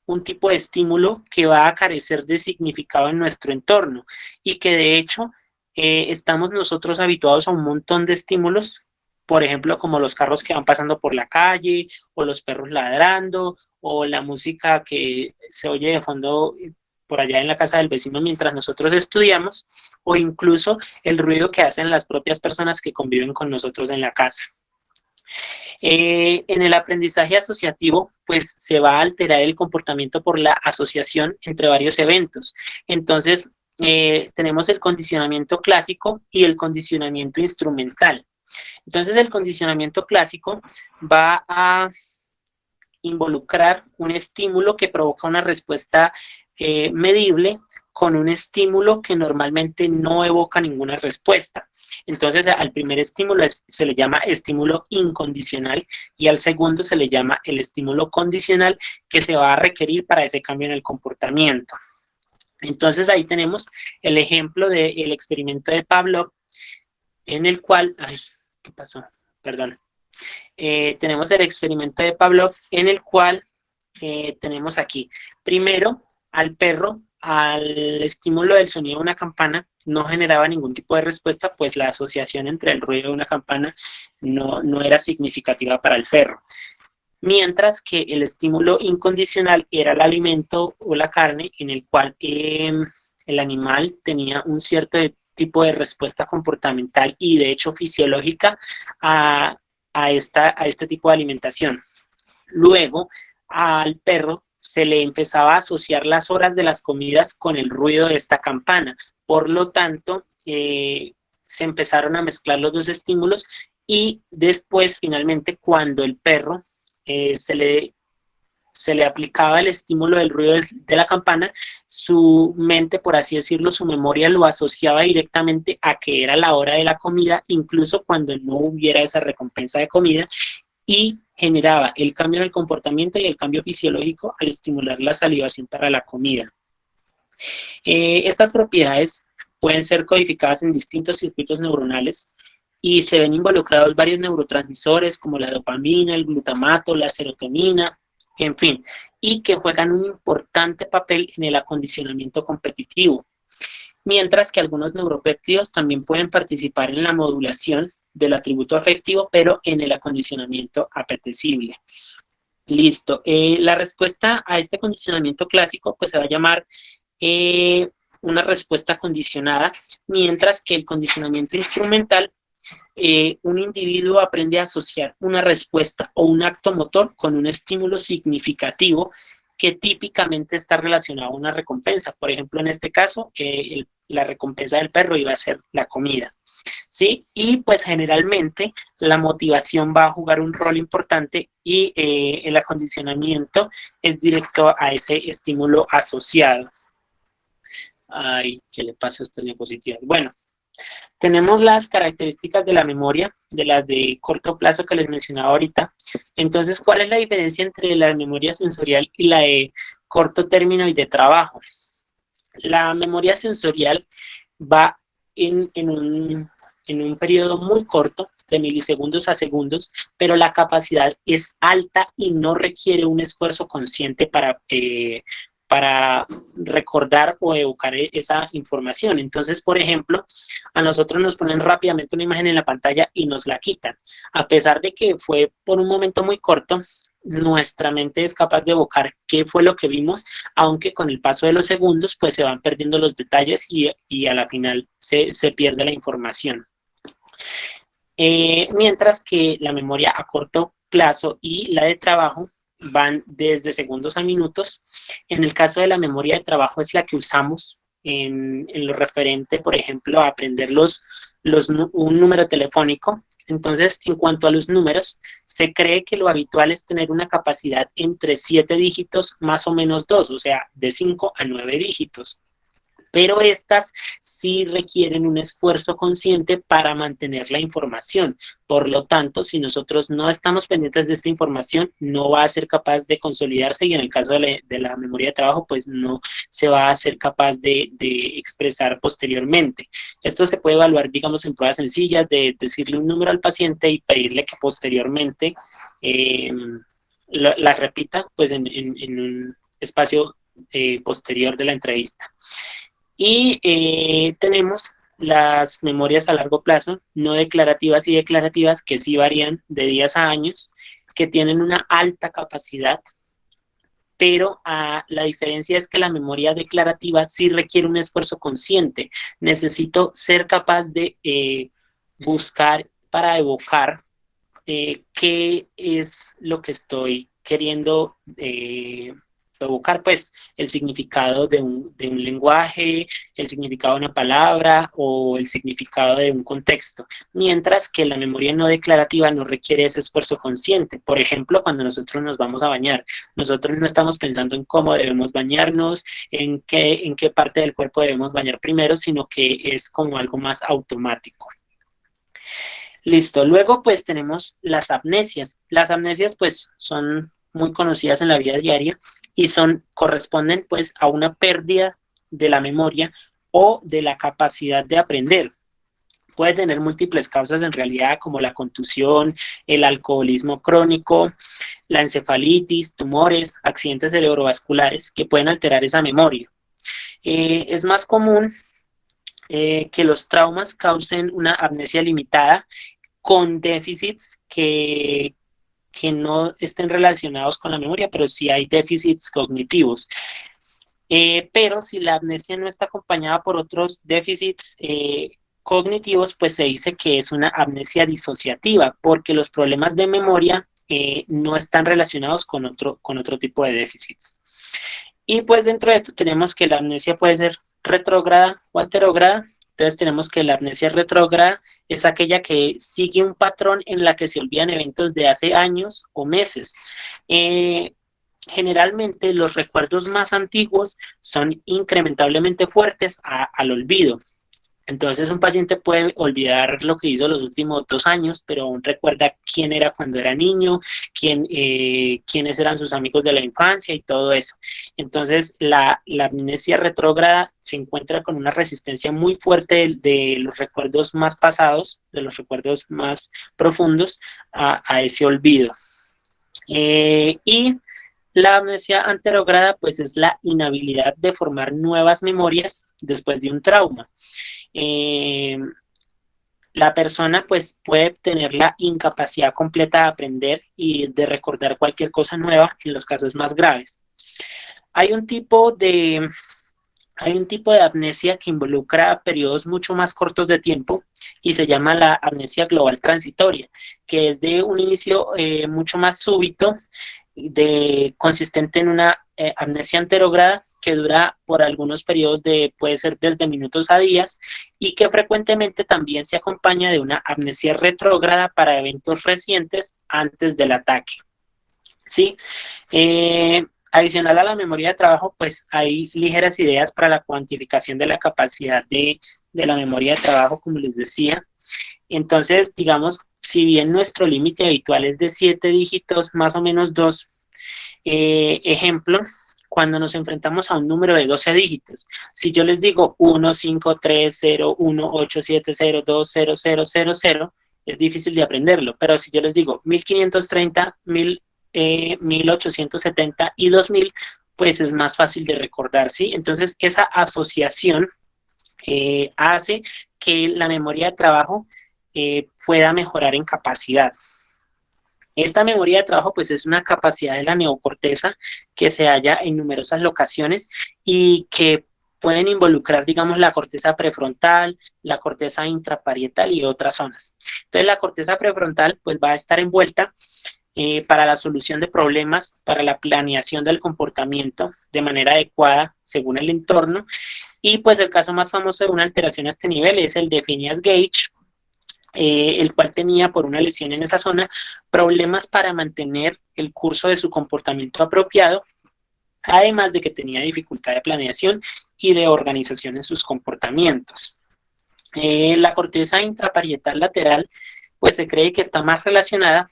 [SPEAKER 1] un tipo de estímulo que va a carecer de significado en nuestro entorno, y que de hecho estamos nosotros habituados a un montón de estímulos, por ejemplo, como los carros que van pasando por la calle, o los perros ladrando, o la música que se oye de fondo por allá en la casa del vecino mientras nosotros estudiamos, o incluso el ruido que hacen las propias personas que conviven con nosotros en la casa. En el aprendizaje asociativo, pues se va a alterar el comportamiento por la asociación entre varios eventos. Entonces, tenemos el condicionamiento clásico y el condicionamiento instrumental. Entonces, el condicionamiento clásico va a involucrar un estímulo que provoca una respuesta medible con un estímulo que normalmente no evoca ninguna respuesta. Entonces, al primer estímulo se le llama estímulo incondicional, y al segundo se le llama el estímulo condicional, que se va a requerir para ese cambio en el comportamiento. Entonces, ahí tenemos el ejemplo del experimento de Pavlov, en el cual, ¿qué pasó? Perdón. Tenemos el experimento de Pavlov, en el cual tenemos aquí, primero, al perro, al estímulo del sonido de una campana, no generaba ningún tipo de respuesta, pues la asociación entre el ruido de una campana no era significativa para el perro. Mientras que el estímulo incondicional era el alimento o la carne, en el cual el animal tenía un cierto tipo de respuesta comportamental y de hecho fisiológica a este tipo de alimentación. Luego, al perro se le empezaba a asociar las horas de las comidas con el ruido de esta campana. Por lo tanto, se empezaron a mezclar los dos estímulos, y después, finalmente, cuando el perro se le aplicaba el estímulo del ruido de la campana, su mente, por así decirlo, su memoria lo asociaba directamente a que era la hora de la comida, incluso cuando no hubiera esa recompensa de comida, y generaba el cambio en el comportamiento y el cambio fisiológico al estimular la salivación para la comida. Estas propiedades pueden ser codificadas en distintos circuitos neuronales, y se ven involucrados varios neurotransmisores como la dopamina, el glutamato, la serotonina, en fin, y que juegan un importante papel en el acondicionamiento competitivo. Mientras que algunos neuropéptidos también pueden participar en la modulación del atributo afectivo, pero en el acondicionamiento apetecible. Listo. La respuesta a este condicionamiento clásico pues se va a llamar una respuesta condicionada, mientras que el condicionamiento instrumental, un individuo aprende a asociar una respuesta o un acto motor con un estímulo significativo que típicamente está relacionado a una recompensa. Por ejemplo, en este caso, la recompensa del perro iba a ser la comida, ¿sí? Y pues generalmente la motivación va a jugar un rol importante y el acondicionamiento es directo a ese estímulo asociado. Ay, ¿qué le pasa a estas diapositivas? Bueno, tenemos las características de la memoria, de las de corto plazo que les mencionaba ahorita. Entonces, ¿cuál es la diferencia entre la memoria sensorial y la de corto término y de trabajo? La memoria sensorial va en un periodo muy corto, de milisegundos a segundos, pero la capacidad es alta y no requiere un esfuerzo consciente para recordar o evocar esa información. Entonces, por ejemplo, a nosotros nos ponen rápidamente una imagen en la pantalla y nos la quitan. A pesar de que fue por un momento muy corto, nuestra mente es capaz de evocar qué fue lo que vimos, aunque con el paso de los segundos pues se van perdiendo los detalles y a la final se pierde la información. Mientras que la memoria a corto plazo y la de trabajo van desde segundos a minutos. En el caso de la memoria de trabajo es la que usamos en lo referente, por ejemplo, a aprender un número telefónico. Entonces, en cuanto a los números, se cree que lo habitual es tener una capacidad entre 7 dígitos más o menos 2, o sea, de 5 a 9 dígitos. Pero estas sí requieren un esfuerzo consciente para mantener la información. Por lo tanto, si nosotros no estamos pendientes de esta información, no va a ser capaz de consolidarse y en el caso de la memoria de trabajo, pues no se va a ser capaz de expresar posteriormente. Esto se puede evaluar, digamos, en pruebas sencillas de decirle un número al paciente y pedirle que posteriormente la repita pues en un espacio posterior de la entrevista. Y tenemos las memorias a largo plazo, no declarativas y declarativas, que sí varían de días a años, que tienen una alta capacidad, pero la diferencia es que la memoria declarativa sí requiere un esfuerzo consciente. Necesito ser capaz de buscar para evocar qué es lo que estoy queriendo evocar, pues el significado de un lenguaje, el significado de una palabra o el significado de un contexto, mientras que la memoria no declarativa no requiere ese esfuerzo consciente. Por ejemplo, cuando nosotros nos vamos a bañar, nosotros no estamos pensando en cómo debemos bañarnos, en qué parte del cuerpo debemos bañar primero, sino que es como algo más automático. Listo, luego pues tenemos las amnesias. Las amnesias pues son muy conocidas en la vida diaria y corresponden pues a una pérdida de la memoria o de la capacidad de aprender. Puede tener múltiples causas en realidad, como la contusión, el alcoholismo crónico, la encefalitis, tumores, accidentes cerebrovasculares que pueden alterar esa memoria. Es más común que los traumas causen una amnesia limitada con déficits que no estén relacionados con la memoria, pero sí hay déficits cognitivos. Pero si la amnesia no está acompañada por otros déficits cognitivos, pues se dice que es una amnesia disociativa, porque los problemas de memoria no están relacionados con otro tipo de déficits. Y pues dentro de esto tenemos que la amnesia puede ser retrógrada o anterógrada. Entonces tenemos que la amnesia retrógrada es aquella que sigue un patrón en la que se olvidan eventos de hace años o meses. Generalmente los recuerdos más antiguos son incrementablemente fuertes al olvido. Entonces un paciente puede olvidar lo que hizo los últimos 2 años, pero aún recuerda quién era cuando era niño, quiénes eran sus amigos de la infancia y todo eso. Entonces la amnesia retrógrada se encuentra con una resistencia muy fuerte de los recuerdos más pasados, de los recuerdos más profundos a ese olvido. Y la amnesia anterógrada pues es la inhabilidad de formar nuevas memorias después de un trauma. La persona pues puede tener la incapacidad completa de aprender y de recordar cualquier cosa nueva en los casos más graves. Hay un tipo de amnesia que involucra periodos mucho más cortos de tiempo y se llama la amnesia global transitoria, que es de un inicio mucho más súbito, consistente en una amnesia anterógrada, que dura por algunos periodos puede ser desde minutos a días, y que frecuentemente también se acompaña de una amnesia retrógrada para eventos recientes antes del ataque. ¿Sí? Adicional a la memoria de trabajo, pues hay ligeras ideas para la cuantificación de la capacidad de la memoria de trabajo, como les decía. Entonces, digamos, si bien nuestro límite habitual es de 7 dígitos, más o menos 2, ejemplo, cuando nos enfrentamos a un número de 12 dígitos, si yo les digo 1, 5, 3, 0, 1, 8, 7, 0, 2, 0, 0, 0, 0, es difícil de aprenderlo, pero si yo les digo 1530, 1870 y 2000, pues es más fácil de recordar, ¿sí? Entonces, esa asociación hace que la memoria de trabajo pueda mejorar en capacidad. Esta memoria de trabajo pues es una capacidad de la neocorteza que se halla en numerosas locaciones y que pueden involucrar, digamos, la corteza prefrontal, la corteza intraparietal y otras zonas. Entonces la corteza prefrontal pues va a estar envuelta para la solución de problemas, para la planeación del comportamiento de manera adecuada según el entorno. Y pues el caso más famoso de una alteración a este nivel es el de Phineas Gage, el cual tenía por una lesión en esa zona problemas para mantener el curso de su comportamiento apropiado, además de que tenía dificultad de planeación y de organización en sus comportamientos. La corteza intraparietal lateral pues se cree que está más relacionada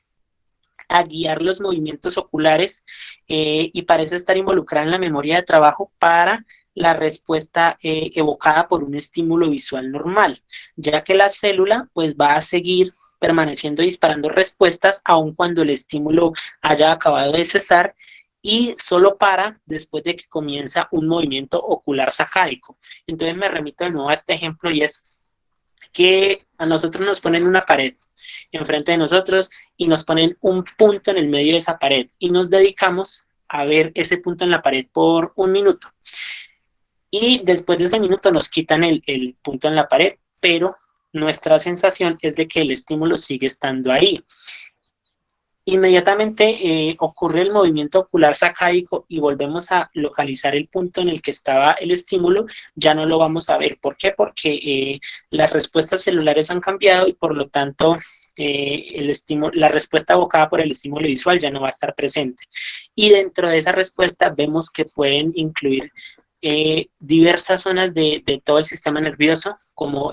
[SPEAKER 1] a guiar los movimientos oculares y parece estar involucrada en la memoria de trabajo para la respuesta evocada por un estímulo visual normal, ya que la célula pues va a seguir permaneciendo disparando respuestas aun cuando el estímulo haya acabado de cesar y solo para después de que comienza un movimiento ocular sacádico. Entonces me remito de nuevo a este ejemplo y es que a nosotros nos ponen una pared enfrente de nosotros y nos ponen un punto en el medio de esa pared y nos dedicamos a ver ese punto en la pared por 1 minuto. Y después de ese minuto nos quitan el punto en la pared, pero nuestra sensación es de que el estímulo sigue estando ahí. Inmediatamente ocurre el movimiento ocular sacádico y volvemos a localizar el punto en el que estaba el estímulo, ya no lo vamos a ver. ¿Por qué? Porque las respuestas celulares han cambiado y por lo tanto la respuesta evocada por el estímulo visual ya no va a estar presente. Y dentro de esa respuesta vemos que pueden incluir diversas zonas de todo el sistema nervioso, como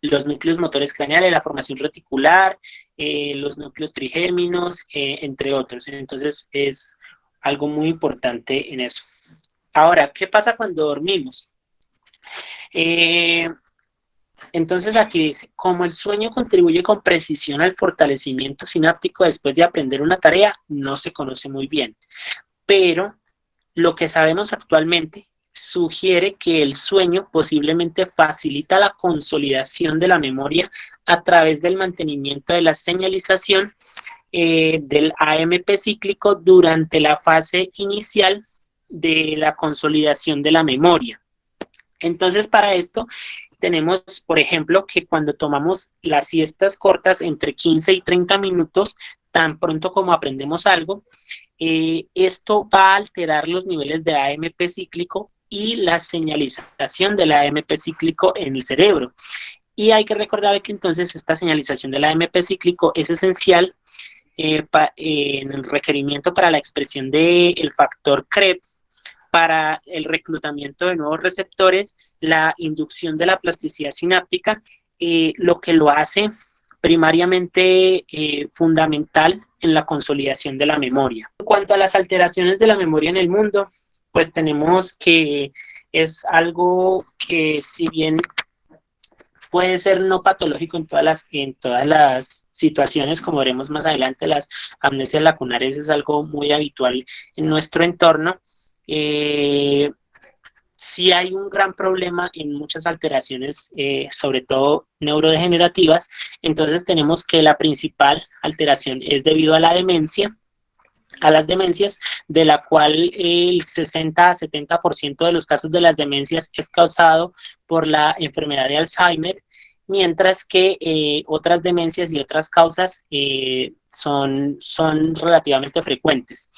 [SPEAKER 1] los núcleos motores craneales, la formación reticular, los núcleos trigéminos, entre otros. Entonces es algo muy importante en eso. Ahora, ¿qué pasa cuando dormimos? Entonces aquí dice, como el sueño contribuye con precisión al fortalecimiento sináptico después de aprender una tarea, no se conoce muy bien. Pero lo que sabemos actualmente sugiere que el sueño posiblemente facilita la consolidación de la memoria a través del mantenimiento de la señalización del AMP cíclico durante la fase inicial de la consolidación de la memoria. Entonces, para esto tenemos, por ejemplo, que cuando tomamos las siestas cortas entre 15 y 30 minutos, tan pronto como aprendemos algo, esto va a alterar los niveles de AMP cíclico y la señalización del AMP cíclico en el cerebro. Y hay que recordar que entonces esta señalización del AMP cíclico es esencial en el requerimiento para la expresión del factor Krebs, para el reclutamiento de nuevos receptores, la inducción de la plasticidad sináptica, lo que lo hace primariamente fundamental en la consolidación de la memoria. En cuanto a las alteraciones de la memoria en el mundo, pues tenemos que es algo que si bien puede ser no patológico en todas las situaciones, como veremos más adelante, las amnesias lacunares es algo muy habitual en nuestro entorno. Sí hay un gran problema en muchas alteraciones, sobre todo neurodegenerativas. Entonces tenemos que la principal alteración es debido a la demencia, a las demencias, de la cual el 60 a 70% de los casos de las demencias es causado por la enfermedad de Alzheimer, mientras que otras demencias y otras causas son relativamente frecuentes.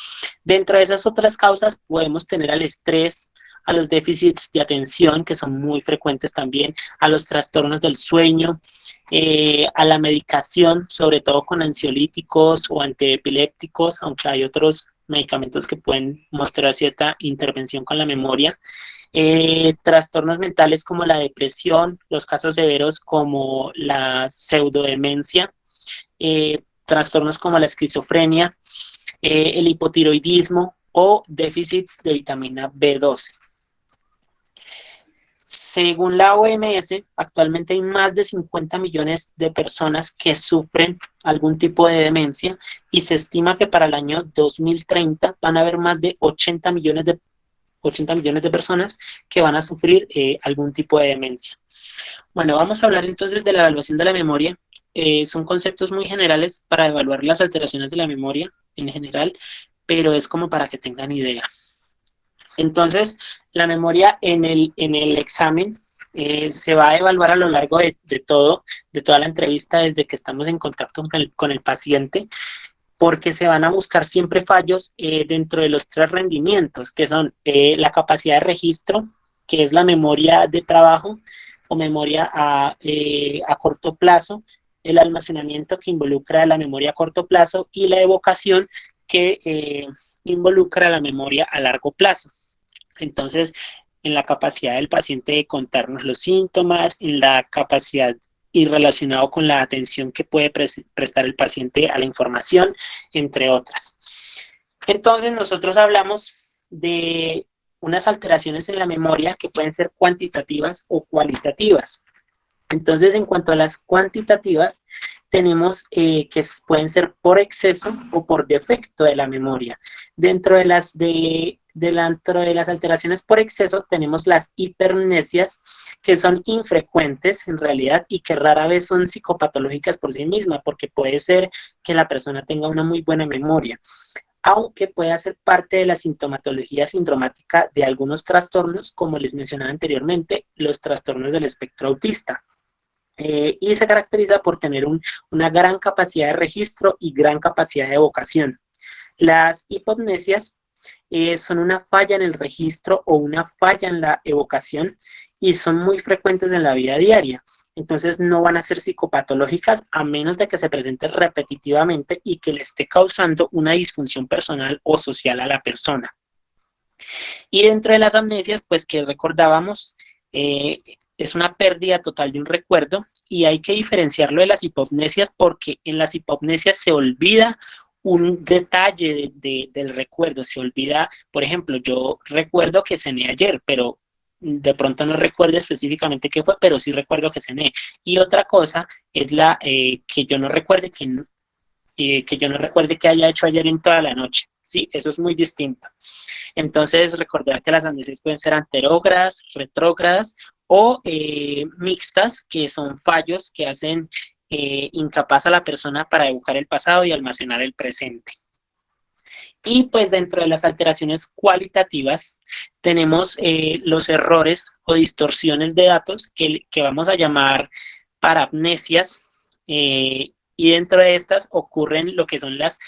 [SPEAKER 1] Dentro de esas otras causas podemos tener al estrés, a los déficits de atención, que son muy frecuentes también, a los trastornos del sueño, a la medicación, sobre todo con ansiolíticos o antiepilépticos, aunque hay otros medicamentos que pueden mostrar cierta intervención con la memoria, trastornos mentales como la depresión, los casos severos como la pseudodemencia, trastornos como la esquizofrenia, el hipotiroidismo o déficits de vitamina B12. Según la OMS, actualmente hay más de 50 millones de personas que sufren algún tipo de demencia y se estima que para el año 2030 van a haber más de 80 millones de personas que van a sufrir algún tipo de demencia. Bueno, vamos a hablar entonces de la evaluación de la memoria. Son conceptos muy generales para evaluar las alteraciones de la memoria en general, pero es como para que tengan idea. Entonces, la memoria en el examen se va a evaluar a lo largo de toda la entrevista, desde que estamos en contacto con el paciente, porque se van a buscar siempre fallos dentro de los tres rendimientos, que son la capacidad de registro, que es la memoria de trabajo o memoria a corto plazo, el almacenamiento, que involucra la memoria a corto plazo, y la evocación, que involucra la memoria a largo plazo. Entonces, en la capacidad del paciente de contarnos los síntomas, en la capacidad y relacionado con la atención que puede prestar el paciente a la información, entre otras. Entonces, nosotros hablamos de unas alteraciones en la memoria que pueden ser cuantitativas o cualitativas. Entonces, en cuanto a las cuantitativas, tenemos que pueden ser por exceso o por defecto de la memoria. Dentro de las alteraciones por exceso tenemos las hipermnesias, que son infrecuentes en realidad y que rara vez son psicopatológicas por sí mismas, porque puede ser que la persona tenga una muy buena memoria, aunque pueda ser parte de la sintomatología sindromática de algunos trastornos, como les mencionaba anteriormente, los trastornos del espectro autista. Y se caracteriza por tener una gran capacidad de registro y gran capacidad de evocación. Las hipopnesias son una falla en el registro o una falla en la evocación y son muy frecuentes en la vida diaria. Entonces no van a ser psicopatológicas a menos de que se presente repetitivamente y que le esté causando una disfunción personal o social a la persona. Y dentro de las amnesias, pues que recordábamos, es una pérdida total de un recuerdo, y hay que diferenciarlo de las hipopnesias porque en las hipopnesias se olvida un detalle del recuerdo, se olvida, por ejemplo, yo recuerdo que cené ayer, pero de pronto no recuerdo específicamente qué fue, pero sí recuerdo que cené. Y otra cosa es que yo no recuerde que yo no recuerde qué haya hecho ayer en toda la noche. Sí, eso es muy distinto. Entonces, recordar que las amnesias pueden ser anterógradas, retrógradas o mixtas, que son fallos que hacen incapaz a la persona para evocar el pasado y almacenar el presente. Y pues dentro de las alteraciones cualitativas tenemos los errores o distorsiones de datos que vamos a llamar parapnesias, y dentro de estas ocurren lo que son las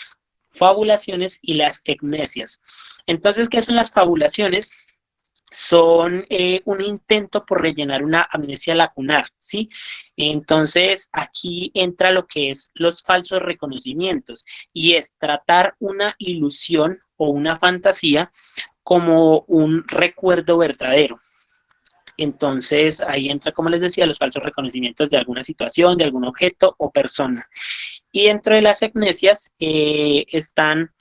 [SPEAKER 1] fabulaciones y las ecmesias. Entonces, ¿qué son las fabulaciones? Son un intento por rellenar una amnesia lacunar, ¿sí? Entonces, aquí entra lo que es los falsos reconocimientos, y es tratar una ilusión o una fantasía como un recuerdo verdadero. Entonces, ahí entra, como les decía, los falsos reconocimientos de alguna situación, de algún objeto o persona. Y dentro de las ecmesias están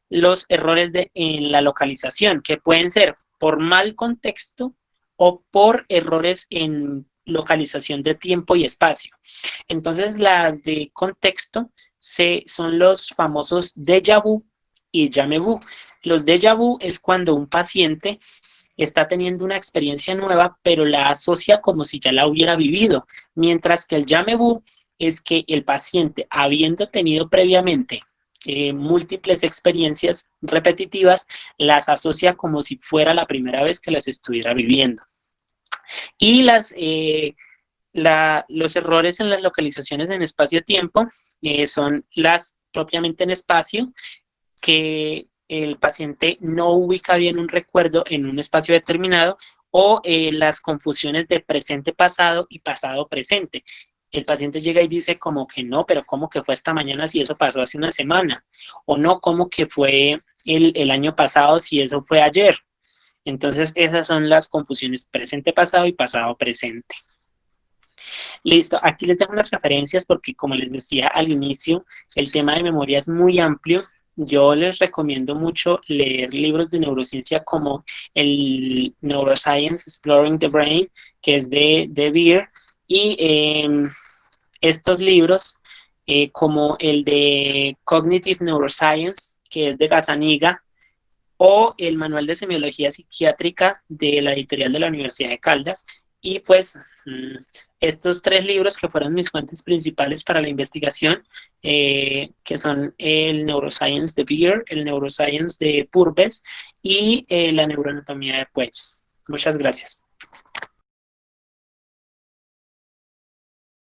[SPEAKER 1] los errores en la localización, que pueden ser por mal contexto o por errores en localización de tiempo y espacio. Entonces, las de contexto son los famosos déjà vu y jamais vu. Los déjà vu es cuando un paciente está teniendo una experiencia nueva, pero la asocia como si ya la hubiera vivido, mientras que el jamais vu es que el paciente, habiendo tenido previamente múltiples experiencias repetitivas, las asocia como si fuera la primera vez que las estuviera viviendo. Y los errores en las localizaciones en espacio-tiempo son las propiamente en espacio, que el paciente no ubica bien un recuerdo en un espacio determinado, o las confusiones de presente pasado y pasado presente. El paciente llega y dice como que no, pero ¿cómo que fue esta mañana si eso pasó hace una semana? O no, ¿cómo que fue el año pasado si eso fue ayer? Entonces, esas son las confusiones presente pasado y pasado presente. Listo, aquí les dejo unas referencias porque, como les decía al inicio, el tema de memoria es muy amplio. Yo les recomiendo mucho leer libros de neurociencia como el Neuroscience Exploring the Brain, que es de Beer, y estos libros, como el de Cognitive Neuroscience, que es de Gazzaniga, o el Manual de Semiología Psiquiátrica de la editorial de la Universidad de Caldas. Y pues estos tres libros que fueron mis fuentes principales para la investigación, que son el Neuroscience de Beer, el Neuroscience de Purves y la Neuroanatomía de Puelles. Muchas gracias.